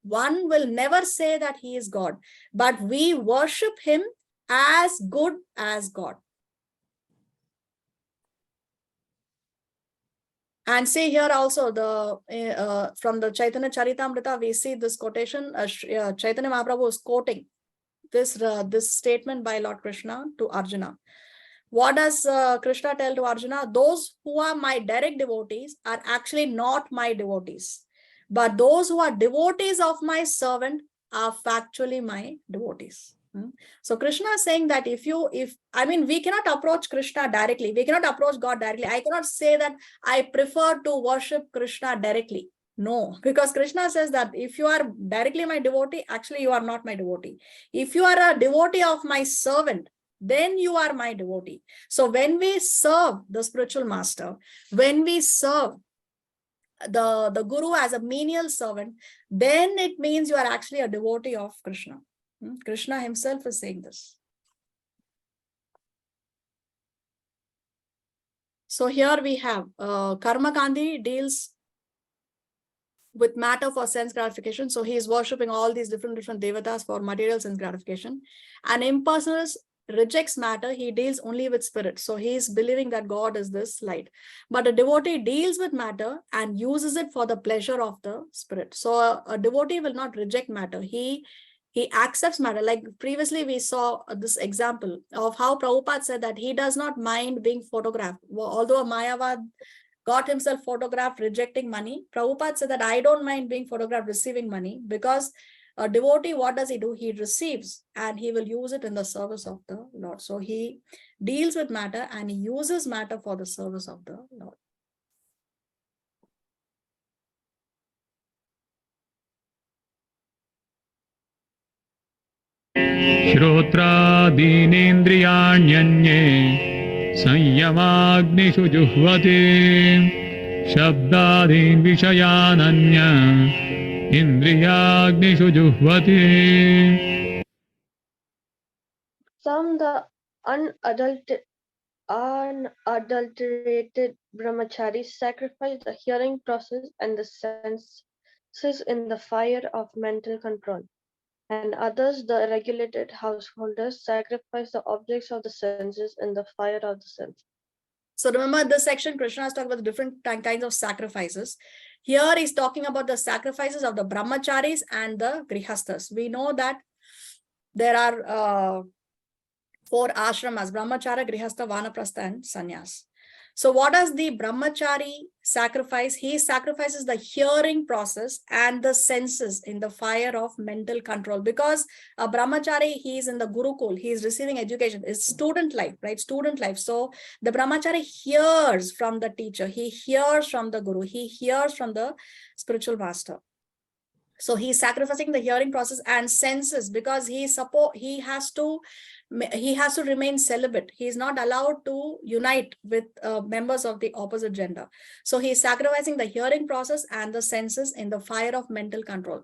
One will never say that he is God, but we worship him as good as God. And see here also from the Chaitanya Charitamrita, we see this quotation. Chaitanya Mahaprabhu is quoting this statement by Lord Krishna to Arjuna. What does Krishna tell to Arjuna? Those who are my direct devotees are actually not my devotees. But those who are devotees of my servant are factually my devotees. So Krishna is saying that we cannot approach Krishna directly. We cannot approach God directly. I cannot say that I prefer to worship Krishna directly. No, because Krishna says that if you are directly my devotee, actually you are not my devotee. If you are a devotee of my servant, then you are my devotee. So when we serve the spiritual master, when we serve the Guru as a menial servant, then it means you are actually a devotee of Krishna. Krishna himself is saying this. So here we have Karma Kandi deals with matter for sense gratification. So he is worshipping all these different devatas for material sense gratification. And impersonalist rejects matter. He deals only with spirit. So he is believing that God is this light. But a devotee deals with matter and uses it for the pleasure of the spirit. So a devotee will not reject matter. He accepts matter. Like previously we saw this example of how Prabhupada said that he does not mind being photographed. Although Mayavad got himself photographed rejecting money, Prabhupada said that I don't mind being photographed receiving money, because a devotee, what does he do? He receives and he will use it in the service of the Lord. So he deals with matter and he uses matter for the service of the Lord. श्रोत्रादीनेन्द्रियाण्यन्ये संयमाग्निषु जुह्वति शब्दादीन् विषयानन्य इन्द्रियाग्निषु जुह्वति. Some the unadulterated brahmacharis sacrifice the hearing process and the senses in the fire of mental control. And others, the regulated householders, sacrifice the objects of the senses in the fire of the senses. So remember this section, Krishna is talking about the different kinds of sacrifices. Here he's talking about the sacrifices of the brahmacharis and the grihasthas. We know that there are 4 ashramas: brahmachara, grihastha, vanaprastha, and sannyas. So what does the brahmachari sacrifice? He sacrifices the hearing process and the senses in the fire of mental control, because a brahmachari, he is in the gurukul, he is receiving education, it's student life, right? Student life. So the brahmachari hears from the teacher, he hears from the guru, he hears from the spiritual master. So he's sacrificing the hearing process and senses, because he has to remain celibate. He is not allowed to unite with members of the opposite gender. So he is sacrificing the hearing process and the senses in the fire of mental control.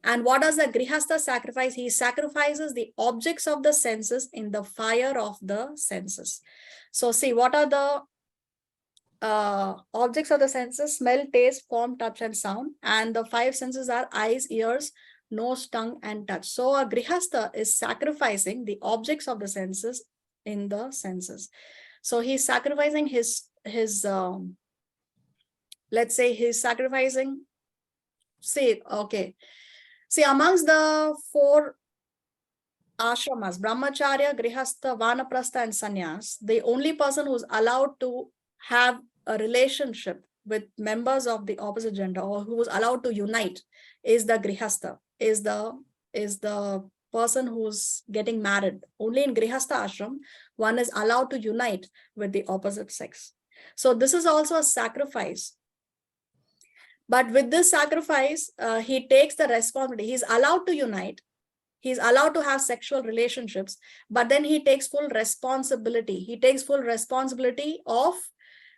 And what does the grihastha sacrifice? He sacrifices the objects of the senses in the fire of the senses. So see, what are the objects of the senses? Smell, taste, form, touch, and sound. And the 5 senses are eyes, ears, nose, tongue, and touch. So a grihastha is sacrificing the objects of the senses in the senses. So he's sacrificing his let's say he's sacrificing, say, okay. See, amongst the 4 ashramas, brahmacharya, grihastha, vanaprastha, and sannyas, the only person who's allowed to have a relationship with members of the opposite gender, or who is allowed to unite, is the grihastha, is the person who's getting married. Only in grihastha ashram, one is allowed to unite with the opposite sex. So this is also a sacrifice. But with this sacrifice, he takes the responsibility. He's allowed to unite. He's allowed to have sexual relationships, but then he takes full responsibility. He takes full responsibility of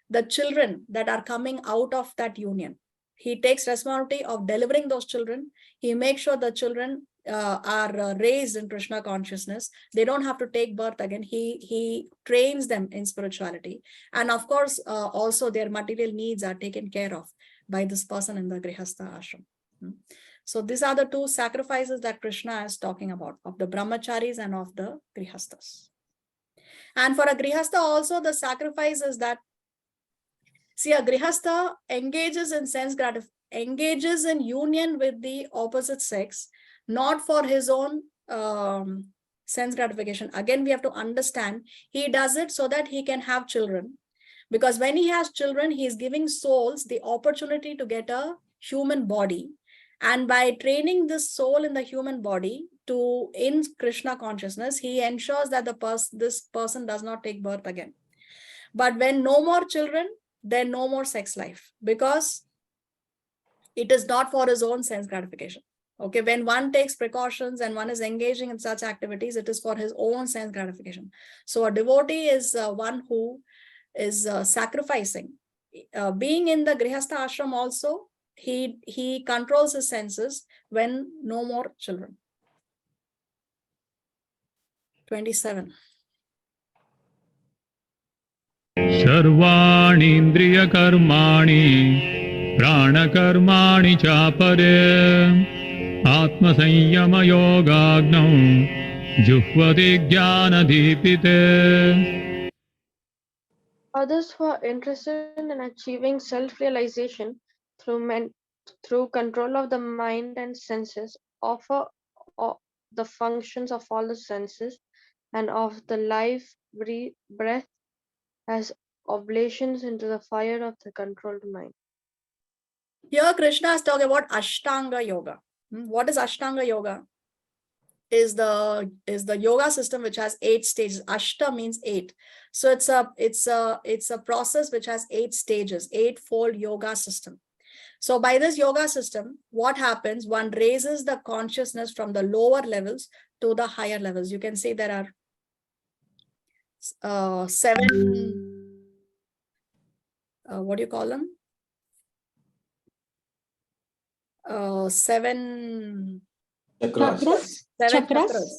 the children that are coming out of that union. He takes responsibility of delivering those children. He makes sure the children are raised in Krishna consciousness. They don't have to take birth again. He trains them in spirituality. And of course, also their material needs are taken care of by this person in the grihastha ashram. So these are the 2 sacrifices that Krishna is talking about, of the brahmacharis and of the grihasthas. And for a grihastha also, the sacrifice is that, see, a grihastha engages in engages in union with the opposite sex, not for his own sense gratification. Again, we have to understand, he does it so that he can have children. Because when he has children, he is giving souls the opportunity to get a human body. And by training this soul in the human body to in Krishna consciousness, he ensures that this person does not take birth again. But when no more children, then no more sex life, because it is not for his own sense gratification. Okay, when one takes precautions and one is engaging in such activities, it is for his own sense gratification. So a devotee is one who is sacrificing. Being in the grihastha ashram also, he controls his senses when no more children. 27. सर्वाणीन्द्रियकर्माणि प्राणकर्माणि चापरे आत्मसंयमयोगाग्नौ जुह्वति ज्ञानदीपिते. Others who are interested in achieving self-realization through control of the mind and senses offer the functions of all the senses and of the life breath as oblations into the fire of the controlled mind. Here Krishna is talking about Ashtanga Yoga. What is Ashtanga Yoga? Is the yoga system which has 8 stages. Ashta means 8. So it's a process which has 8 stages, 8-fold yoga system. So by this yoga system, what happens? One raises the consciousness from the lower levels to the higher levels. You can see there are 7, what do you call them? 7 Chakras. chakras.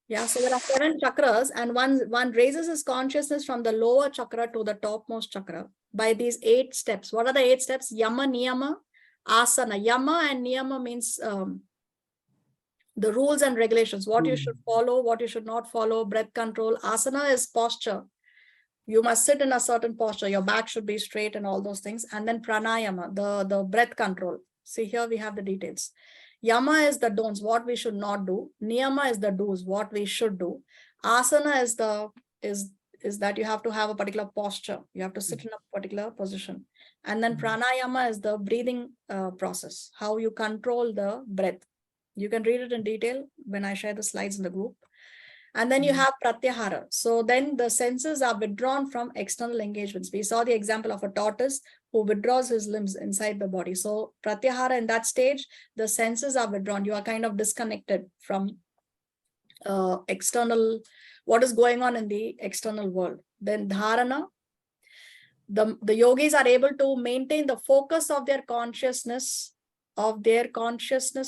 Yeah, so there are 7 chakras, and one raises his consciousness from the lower chakra to the topmost chakra by these 8 steps. What are the 8 steps? Yama, niyama, asana. Yama and niyama means the rules and regulations, what you should follow, what you should not follow, breath control. Asana is posture. You must sit in a certain posture. Your back should be straight and all those things. And then pranayama, the breath control. See, here we have the details. Yama is the don'ts, what we should not do. Niyama is the do's, what we should do. Asana is that you have to have a particular posture. You have to sit in a particular position. And then pranayama is the breathing process, how you control the breath. You can read it in detail when I share the slides in the group. And then you have pratyahara. So then the senses are withdrawn from external engagements. We saw the example of a tortoise who withdraws his limbs inside the body. So pratyahara, in that stage, the senses are withdrawn. You are kind of disconnected from external, what is going on in the external world. Then dharana, the yogis are able to maintain the focus of their consciousness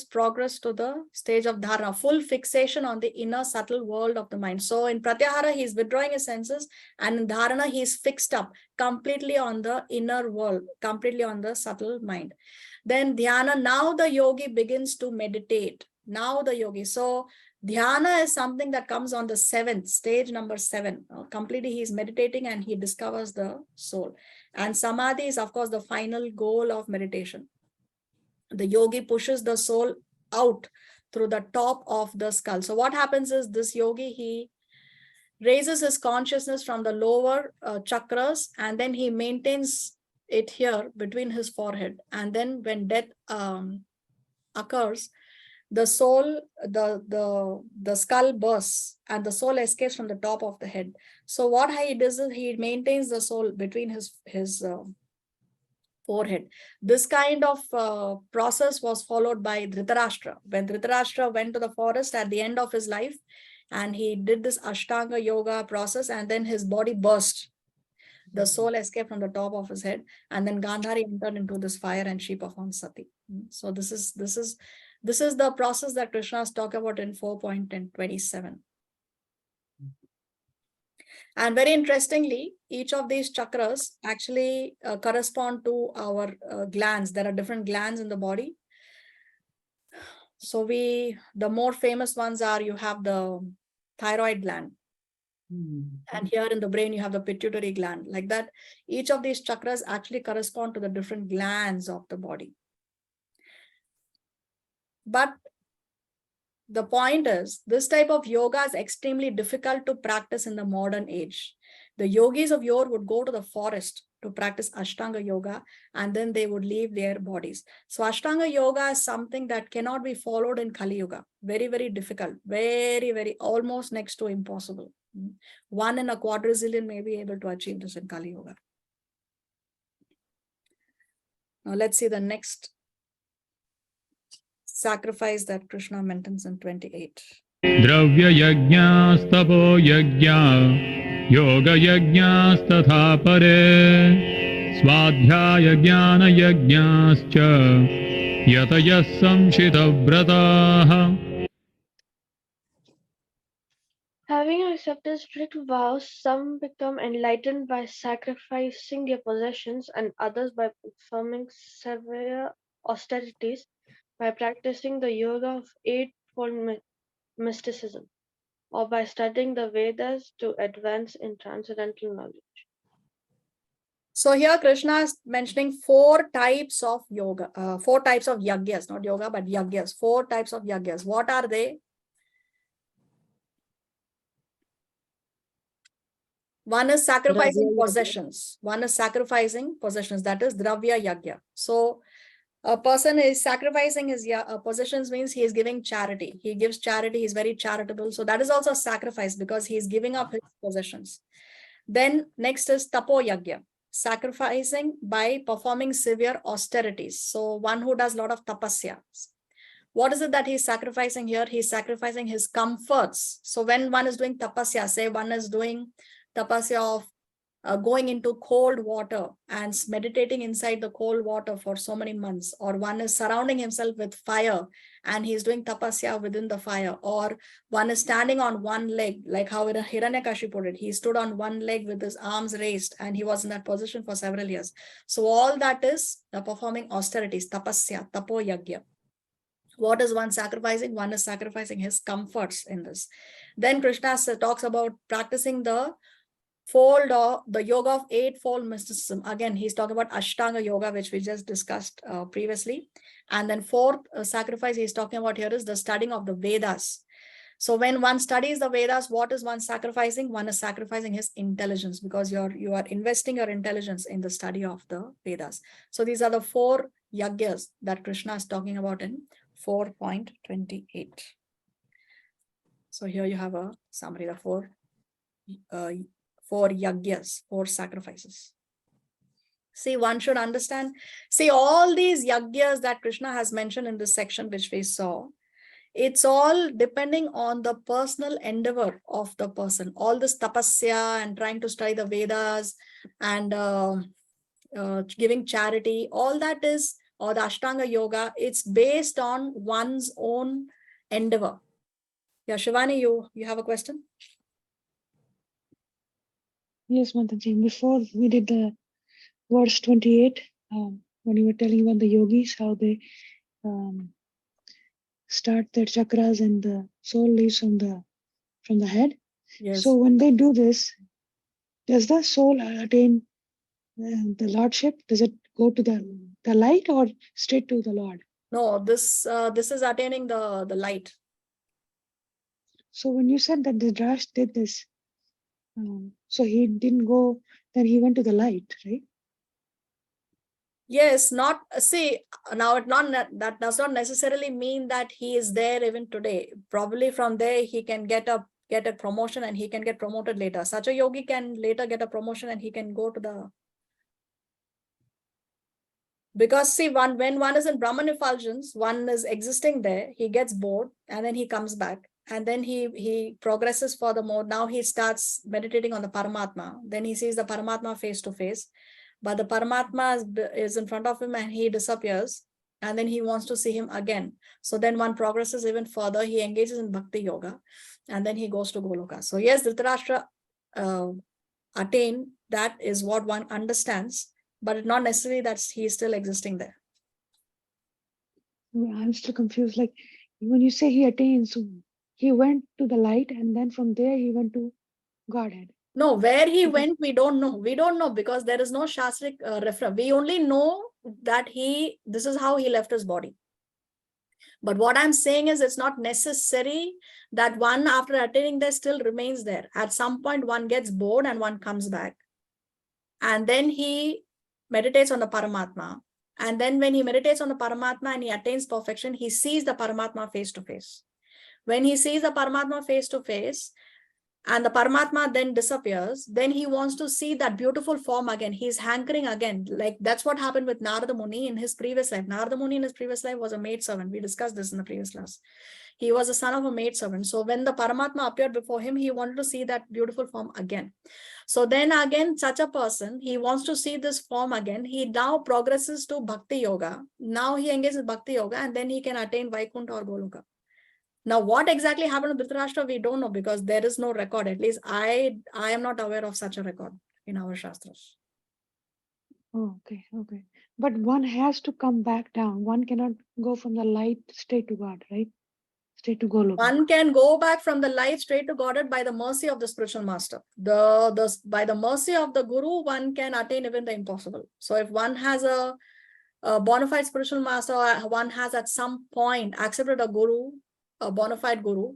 progress to the stage of dharana, full fixation on the inner subtle world of the mind. So in pratyahara, he is withdrawing his senses, and in dharana, he is fixed up completely on the inner world, completely on the subtle mind. Then dhyana, now the yogi begins to meditate. Now the yogi. So dhyana is something that comes on the 7th, stage number 7. Completely he is meditating and he discovers the soul. And samadhi is, of course, the final goal of meditation. The yogi pushes the soul out through the top of the skull. So what happens is this yogi, he raises his consciousness from the lower chakras, and then he maintains it here between his forehead. And then when death occurs, the soul, the skull bursts and the soul escapes from the top of the head. So what he does is he maintains the soul between his forehead. This kind of process was followed by Dhritarashtra. When Dhritarashtra went to the forest at the end of his life, and he did this Ashtanga yoga process, and then his body burst. The soul escaped from the top of his head, and then Gandhari entered into this fire and she performed sati. So this is the process that Krishna is talking about in 4.27. And very interestingly, each of these chakras actually correspond to our glands. There are different glands in the body. So the more famous ones are, you have the thyroid gland. And here in the brain, you have the pituitary gland. Like that, each of these chakras actually correspond to the different glands of the body. But the point is, this type of yoga is extremely difficult to practice in the modern age. The yogis of yore would go to the forest to practice Ashtanga yoga, and then they would leave their bodies. So Ashtanga yoga is something that cannot be followed in Kali Yuga. Very, very difficult. Very, very, almost next to impossible. 1 in a quadrillion may be able to achieve this in Kali Yuga. Now let's see the next sacrifice that Krishna mentions in 28. Dravya yajnastapo yajna yoga yajnastatha pare swadhyaya jnana yajnascha yatayas samshita vrataha. Having accepted strict vows, some become enlightened by sacrificing their possessions, and others by performing severe austerities, by practicing the yoga of eightfold mysticism, or by studying the Vedas to advance in transcendental knowledge. So here Krishna is mentioning 4 types of yoga, 4 types of yagyas, not yoga, but yagyas, 4 types of yagyas. What are they? One is sacrificing possessions. One is sacrificing possessions. That is dravya yagya. So a person is sacrificing his possessions means he is giving charity. He gives charity. He's very charitable. So that is also a sacrifice because he is giving up his possessions. Then next is tapo yagya, sacrificing by performing severe austerities. So one who does a lot of tapasya. What is it that he's sacrificing here? He's sacrificing his comforts. So when one is doing tapasya, say one is doing tapasya of going into cold water and meditating inside the cold water for so many months, or one is surrounding himself with fire and he's doing tapasya within the fire, or one is standing on one leg, like how Hiranyakashipu did. He stood on one leg with his arms raised and he was in that position for several years. So all that is performing austerities, tapasya, tapo yagya. What is one sacrificing? One is sacrificing his comforts in this. Then Krishna talks about practicing the yoga of eightfold mysticism. Again, he's talking about Ashtanga yoga, which we just discussed previously. And then 4th sacrifice he's talking about here is the studying of the Vedas. So when one studies the Vedas, what is one sacrificing? One is sacrificing his intelligence because you are investing your intelligence in the study of the Vedas. So these are the 4 yagyas that Krishna is talking about in 4.28. So here you have a summary of 4 yagyas, 4 sacrifices. See, one should understand. See, all these yagyas that Krishna has mentioned in this section, which we saw, it's all depending on the personal endeavor of the person. All this tapasya and trying to study the Vedas and giving charity, all that is, or the Ashtanga yoga, it's based on one's own endeavor. Yeah, Shivani, you have a question? Yes, Mataji. Before we did the verse 28, when you were telling about the yogis, how they start their chakras and the soul leaves from the head. Yes. So when they do this, does the soul attain the Lordship? Does it go to the light or straight to the Lord? No, this is attaining the light. So when you said that the Dhritarashtra did this, so he didn't go, then he went to the light, right? Yes, not see now. That does not necessarily mean that he is there even today. Probably from there he can get a promotion and he can get promoted later. Such a yogi can later get a promotion and he can go to the. Because see, when one is in Brahman effulgence, one is existing there. He gets bored and then he comes back. And then he progresses furthermore. Now he starts meditating on the Paramatma. Then he sees the Paramatma face to face. But the Paramatma is in front of him and he disappears. And then he wants to see him again. So then one progresses even further. He engages in Bhakti Yoga. And then he goes to Goloka. So yes, Dhritarashtra attain. That is what one understands. But not necessarily that he is still existing there. I'm still confused. Like when you say he attains, so he went to the light and then from there he went to Godhead. No, where he went, we don't know. We don't know because there is no Shastric reference. We only know that this is how he left his body. But what I'm saying is it's not necessary that one after attaining there still remains there. At some point, one gets bored and one comes back. And then he meditates on the Paramatma. And then when he meditates on the Paramatma and he attains perfection, he sees the Paramatma face to face. When he sees the Paramatma face to face, and the Paramatma then disappears, then he wants to see that beautiful form again. He's hankering again. Like that's what happened with Narada Muni in his previous life. Narada Muni in his previous life was a maidservant. We discussed this in the previous class. He was the son of a maidservant. So when the Paramatma appeared before him, he wanted to see that beautiful form again. So then again, such a person, he wants to see this form again. He now progresses to Bhakti Yoga. Now he engages in Bhakti Yoga and then he can attain Vaikuntha or Goloka. Now, what exactly happened to Dhritarashtra, we don't know, because there is no record. At least I am not aware of such a record in our Shastras. Oh, okay, okay. But one has to come back down. One cannot go from the light straight to God, right? Straight to Goloka. One can go back from the light straight to Godhead by the mercy of the spiritual master. By the mercy of the Guru, one can attain even the impossible. So if one has a bona fide spiritual master, or one has at some point accepted a Guru, a bona fide Guru,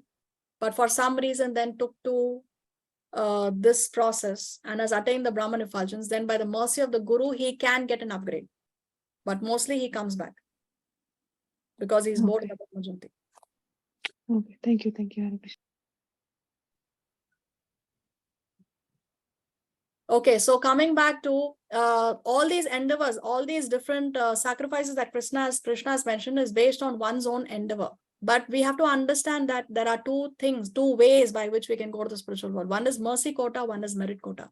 but for some reason then took to this process and has attained the Brahman effulgence, then by the mercy of the Guru, he can get an upgrade. But mostly he comes back because he's born in the Brahmajyoti. Okay, thank you, Hare Krishna. Okay, so coming back to all these endeavors, all these different sacrifices that Krishna has mentioned is based on one's own endeavor. But we have to understand that there are two ways by which we can go to the spiritual world. One is mercy quota, one is merit quota.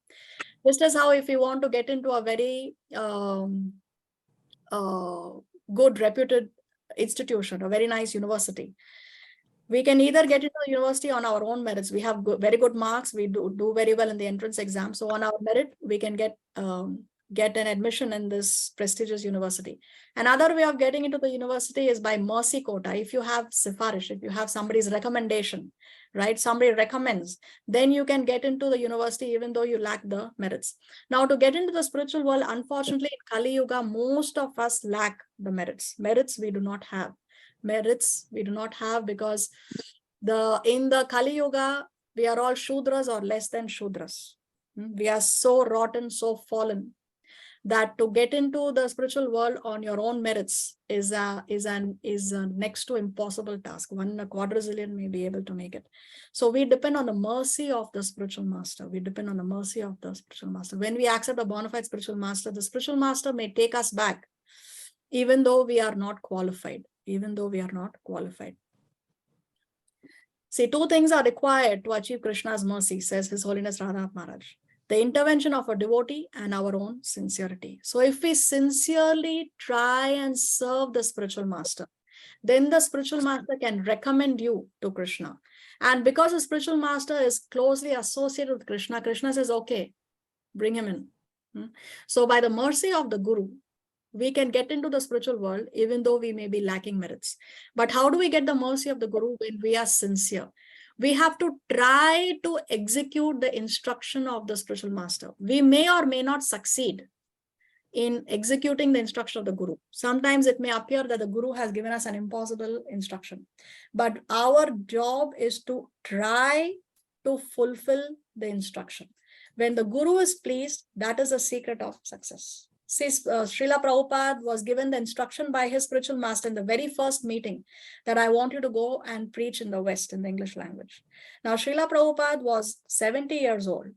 Just as how if you want to get into a very good reputed institution, a very nice university, we can either get into a university on our own merits. We have very good marks. We do very well in the entrance exam. So on our merit, we can get an admission in this prestigious university. Another way of getting into the university is by mercy quota. If you have sifarish, if you have somebody's recommendation, right? Somebody recommends, then you can get into the university even though you lack the merits. Now, to get into the spiritual world, unfortunately, in Kali Yuga, most of us lack the merits. Merits we do not have. Merits we do not have because in the Kali Yuga, we are all Shudras or less than Shudras. We are so rotten, so fallen, that to get into the spiritual world on your own merits is a next to impossible task. 1 in a quadrazillion may be able to make it. So we depend on the mercy of the spiritual master. We depend on the mercy of the spiritual master. When we accept a bona fide spiritual master, the spiritual master may take us back, even though we are not qualified. See, two things are required to achieve Krishna's mercy, says His Holiness Radhanath Maharaj. The intervention of a devotee and our own sincerity. So if we sincerely try and serve the spiritual master, then the spiritual master can recommend you to Krishna. And because the spiritual master is closely associated with Krishna, Krishna says, okay, bring him in. So by the mercy of the Guru, we can get into the spiritual world even though we may be lacking merits. But how do we get the mercy of the Guru? When we are sincere. We have to try to execute the instruction of the spiritual master. We may or may not succeed in executing the instruction of the Guru. Sometimes it may appear that the Guru has given us an impossible instruction. But our job is to try to fulfill the instruction. When the Guru is pleased, that is the secret of success. See, Srila Prabhupada was given the instruction by his spiritual master in the very first meeting that I want you to go and preach in the West in the English language. Now, Srila Prabhupada was 70 years old.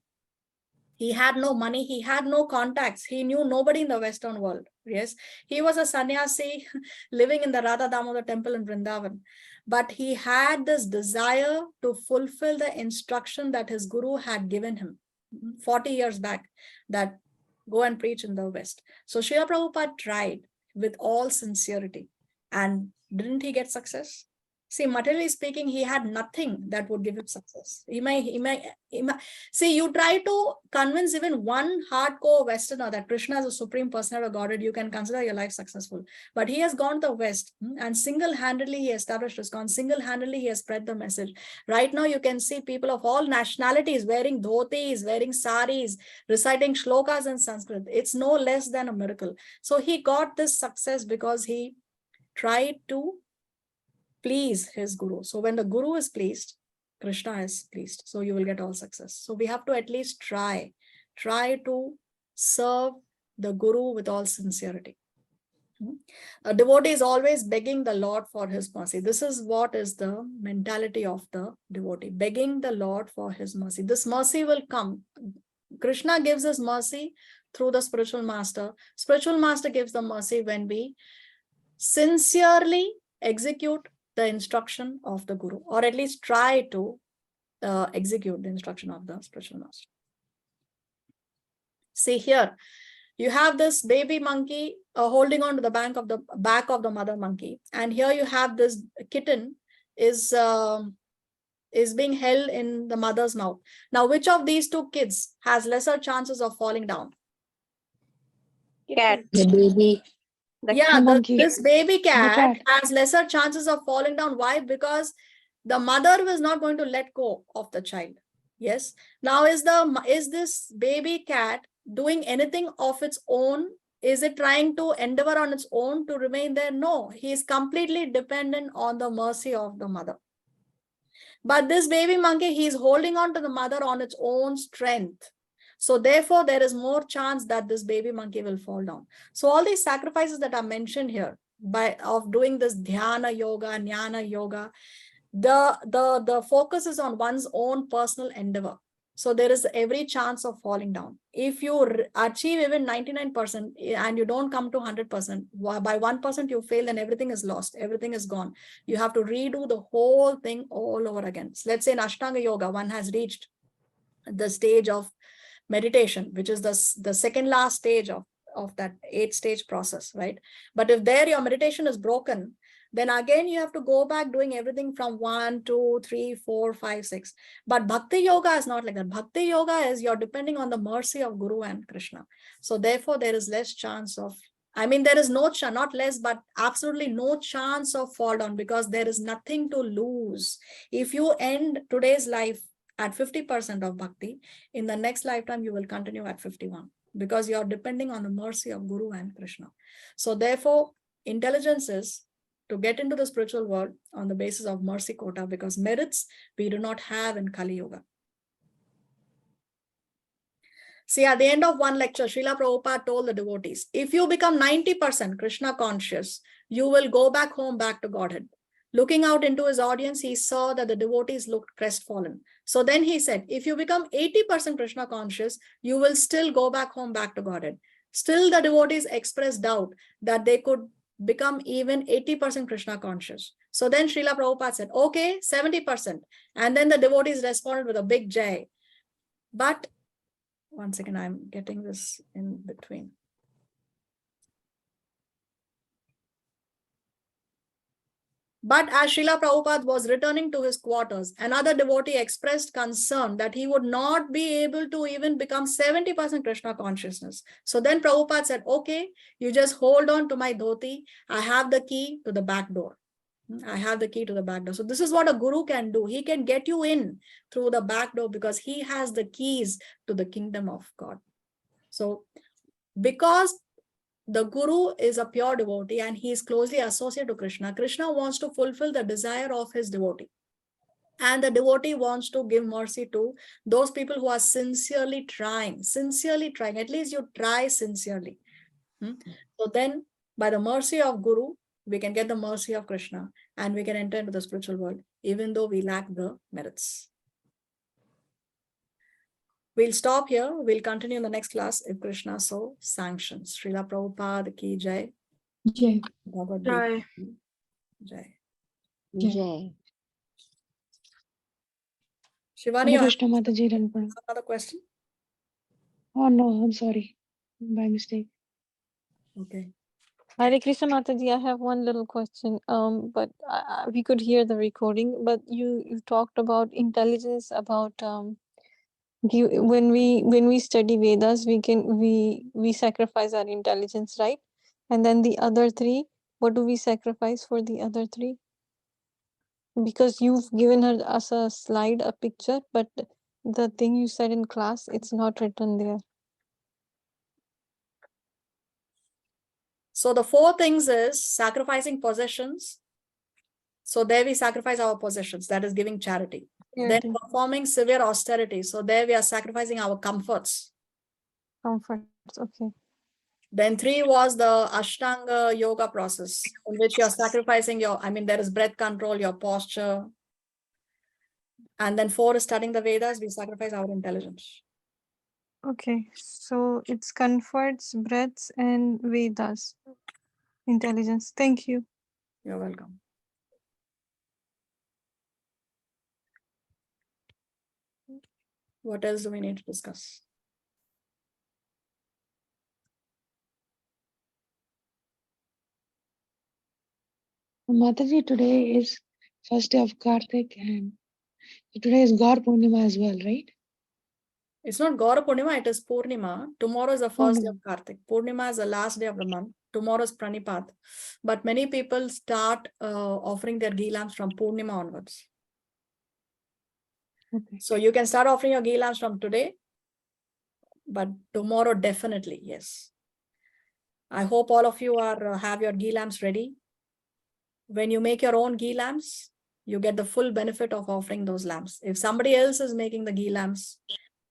He had no money. He had no contacts. He knew nobody in the Western world. Yes, he was a sannyasi living in the Radha Damodar temple in Vrindavan. But he had this desire to fulfill the instruction that his Guru had given him 40 years back, that go and preach in the West. So Srila Prabhupada tried with all sincerity. And didn't he get success? See, materially speaking, he had nothing that would give him success. He may. See, you try to convince even one hardcore Westerner that Krishna is a supreme personality of Godhead, you can consider your life successful. But he has gone to the West and single-handedly he established ISKCON. Single-handedly he has spread the message. Right now, you can see people of all nationalities wearing dhotis, wearing saris, reciting shlokas in Sanskrit. It's no less than a miracle. So he got this success because he tried to please his Guru. So when the Guru is pleased, Krishna is pleased. So you will get all success. So we have to at least try to serve the Guru with all sincerity. A devotee is always begging the Lord for his mercy. This is what is the mentality of the devotee, begging the Lord for his mercy. This mercy will come. Krishna gives us mercy through the spiritual master. Spiritual master gives the mercy when we sincerely execute the instruction of the Guru, or at least try to execute the instruction of the spiritual master. See here, you have this baby monkey holding on to the back of the mother monkey, and here you have this kitten is being held in the mother's mouth. Now, which of these two kids has lesser chances of falling down? Cat. The baby. Yeah, monkey. this baby cat cat. has lesser chances of falling down. Why? Because the mother was not going to let go of the child. Yes. Now, is this baby cat doing anything of its own? Is it trying to endeavor on its own to remain there? No, he is completely dependent on the mercy of the mother. But this baby monkey, he is holding on to the mother on its own strength. So therefore, there is more chance that this baby monkey will fall down. So all these sacrifices that are mentioned here of doing this dhyana yoga, jnana yoga, the focus is on one's own personal endeavor. So there is every chance of falling down. If you achieve even 99% and you don't come to 100%, by 1% you fail, then everything is lost. Everything is gone. You have to redo the whole thing all over again. So let's say in Ashtanga Yoga, one has reached the stage of meditation, which is the second last stage of that 8-stage process, right? But if there your meditation is broken, then again you have to go back doing everything from 1, 2, 3, 4, 5, 6. But Bhakti Yoga is not like that. Bhakti Yoga is you're depending on the mercy of Guru and Krishna. So therefore there is less chance of, there is no chance, not less, but absolutely no chance of fall down, because there is nothing to lose. If you end today's life at 50% of bhakti, in the next lifetime you will continue at 51, because you are depending on the mercy of Guru and Krishna. So therefore, intelligence is to get into the spiritual world on the basis of mercy quota, because merits we do not have in Kali Yuga. See, at the end of one lecture, Srila Prabhupada told the devotees, if you become 90% Krishna conscious, you will go back home, back to Godhead. Looking out into his audience, he saw that the devotees looked crestfallen. So then he said, if you become 80% Krishna conscious, you will still go back home, back to Godhead. Still, the devotees expressed doubt that they could become even 80% Krishna conscious. So then Srila Prabhupada said, okay, 70%. And then the devotees responded with a big jai. But, one second, I'm getting this in between. But as Srila Prabhupada was returning to his quarters, another devotee expressed concern that he would not be able to even become 70% Krishna consciousness. So then Prabhupada said, okay, you just hold on to my dhoti. I have the key to the back door. I have the key to the back door. So this is what a guru can do. He can get you in through the back door because he has the keys to the kingdom of God. So because the guru is a pure devotee and he is closely associated to Krishna, Krishna wants to fulfill the desire of his devotee. And the devotee wants to give mercy to those people who are sincerely trying, at least you try sincerely. So then by the mercy of Guru, we can get the mercy of Krishna and we can enter into the spiritual world, even though we lack the merits. We'll stop here. We'll continue in the next class if Krishna so sanctions. Srila Prabhupada ki jai. Jai. Bhagavad Jai. Gita. Jai. Jai. Shivani, Hare you have Krishna Mataji Ranpana. another question? Oh no, I'm sorry. By mistake. Okay. Hare Krishna Mataji, I have one little question. But we could hear the recording. But you talked about intelligence, about when we study Vedas, we sacrifice our intelligence, right? And then the other three, what do we sacrifice for the other three? Because you've given us a slide, a picture, but the thing you said in class, it's not written there. So the 4 things is sacrificing possessions. So there we sacrifice our possessions, that is giving charity. Then Charity. performing severe austerity. So there we are sacrificing our comforts. Comforts, okay. Then 3 was the Ashtanga yoga process, in which you are sacrificing there is breath control, your posture. And then 4 is studying the Vedas, we sacrifice our intelligence. Okay, so it's comforts, breaths, and Vedas. Intelligence. Thank you. You're welcome. What else do we need to discuss? Mataji, today is first day of Kartik, and today is Gaur Purnima as well, right? It's not Gaura Purnima, it is Purnima. Tomorrow is the first day of Kartik. Purnima is the last day of the month. Tomorrow is Pranipat. But many people start offering their ghee lamps from Purnima onwards. Okay. So you can start offering your ghee lamps from today, but tomorrow definitely, yes. I hope all of you are have your ghee lamps ready. When you make your own ghee lamps, you get the full benefit of offering those lamps. If somebody else is making the ghee lamps,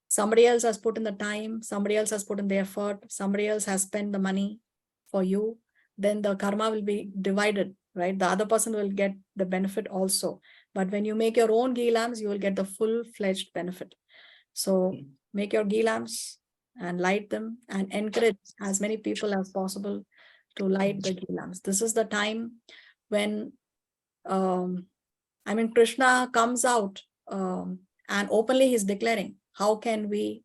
somebody else has put in the time, somebody else has put in the effort, somebody else has spent the money for you, then the karma will be divided, right? The other person will get the benefit also. But when you make your own ghee lamps, you will get the full-fledged benefit. So make your ghee lamps and light them and encourage as many people as possible to light the ghee lamps. This is the time when Krishna comes out and openly he's declaring, how can we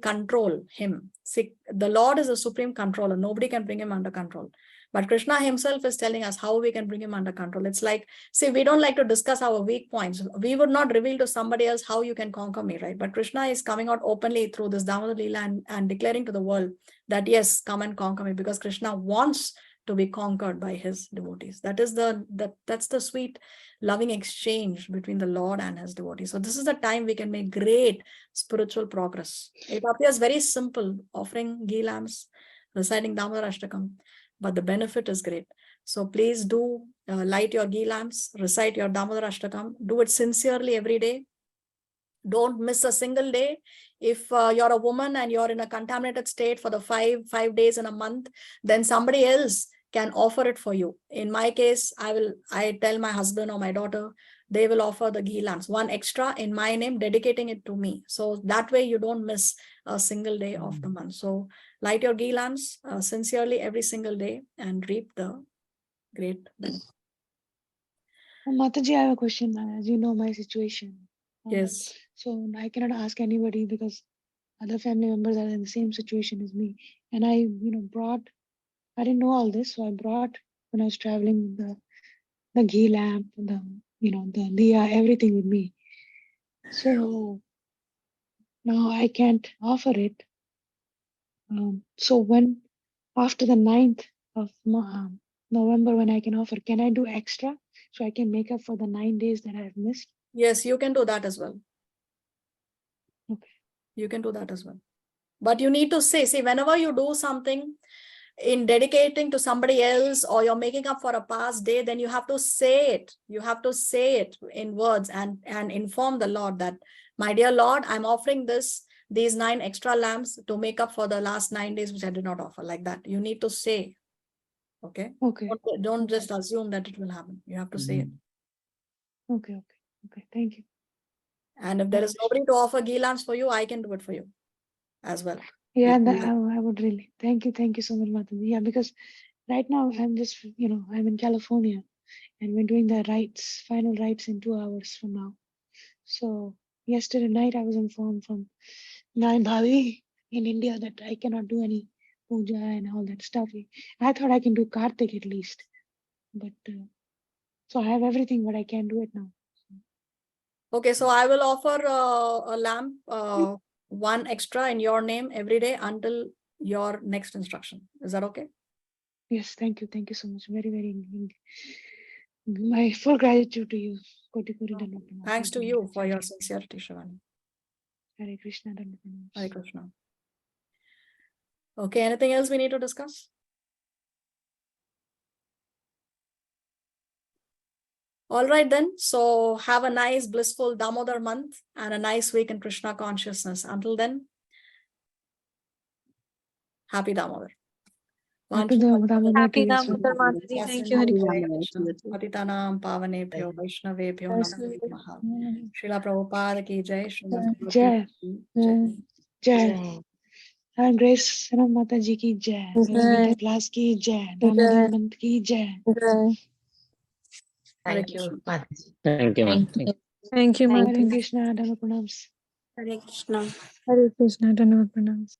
control him? See, the Lord is a supreme controller. Nobody can bring him under control. But Krishna himself is telling us how we can bring him under control. It's like, see, we don't like to discuss our weak points. We would not reveal to somebody else how you can conquer me, right? But Krishna is coming out openly through this Damodar Leela and declaring to the world that, yes, come and conquer me, because Krishna wants to be conquered by his devotees. That's the sweet, loving exchange between the Lord and his devotees. So this is the time we can make great spiritual progress. It appears very simple, offering ghee lamps, reciting Damodar Ashtakam, but the benefit is great. So please do light your ghee lamps, recite your Damodar Ashtakam, do it sincerely every day. Don't miss a single day. If you're a woman and you're in a contaminated state for the five days in a month, then somebody else can offer it for you. In my case, I tell my husband or my daughter, they will offer the ghee lamps, one extra in my name, dedicating it to me. So that way you don't miss a single day of the month. So light your ghee lamps sincerely every single day and reap the great benefit. Mataji, I have a question. As you know my situation. Yes. So I cannot ask anybody because other family members are in the same situation as me. And I, I didn't know all this, so I brought, when I was traveling, the ghee lamp, the diya, everything with me. So now I can't offer it. So when, after the 9th of November, when I can offer, can I do extra so I can make up for the 9 days that I've missed? Yes, you can do that as well. Okay. You can do that as well. But you need to see, whenever you do something in dedicating to somebody else, or you're making up for a past day, then you have to say it. You have to say it in words and inform the Lord that, my dear Lord, I'm offering these 9 extra lamps to make up for the last 9 days which I did not offer. Like that. You need to say. Okay. Okay. Don't just assume that it will happen. You have to say it. Okay. Thank you. And if there is nobody to offer ghee lamps for you, I can do it for you as well. Yeah, and I would really thank you so much, Mataji. Yeah, because right now I'm just, I'm in California and we're doing the final rites in 2 hours from now. So yesterday night I was informed from my Bhavi in India that I cannot do any puja and all that stuff. I thought I can do Kartik at least, but so I have everything, but I can't do it now. Okay, so I will offer a lamp, one extra in your name every day until your next instruction. Is that okay? Yes, thank you so much. Very, very. My full gratitude to you. Koti koti dandavat. Thanks to you for your sincerity, Shivani. Hare Krishna. Dandavat. Hare Krishna. Okay, anything else we need to discuss? All right then. So have a nice, blissful Damodar month and a nice week in Krishna consciousness. Until then, happy Damodar. Happy Damodar Happy to you as well. Damodar Mataji. Thank you, Hare Krishna. Patitanam pavanebhyo Vaishnavebhyo namo namaha. Jai. Srila Prabhupada ki jai. Srimad Jai. Bhagavad Jai. And Grace Sanam Mataji ki jai. Jai. Gita class ki jai. Damodar month ki jai. Jai. Thank you, Mataji. Thank you, ma'am. Thank you. Thank you, Hare Mataji. Krishna. Dhamma pranams. Hare Krishna. Hare Krishna. Dhanavad pranams.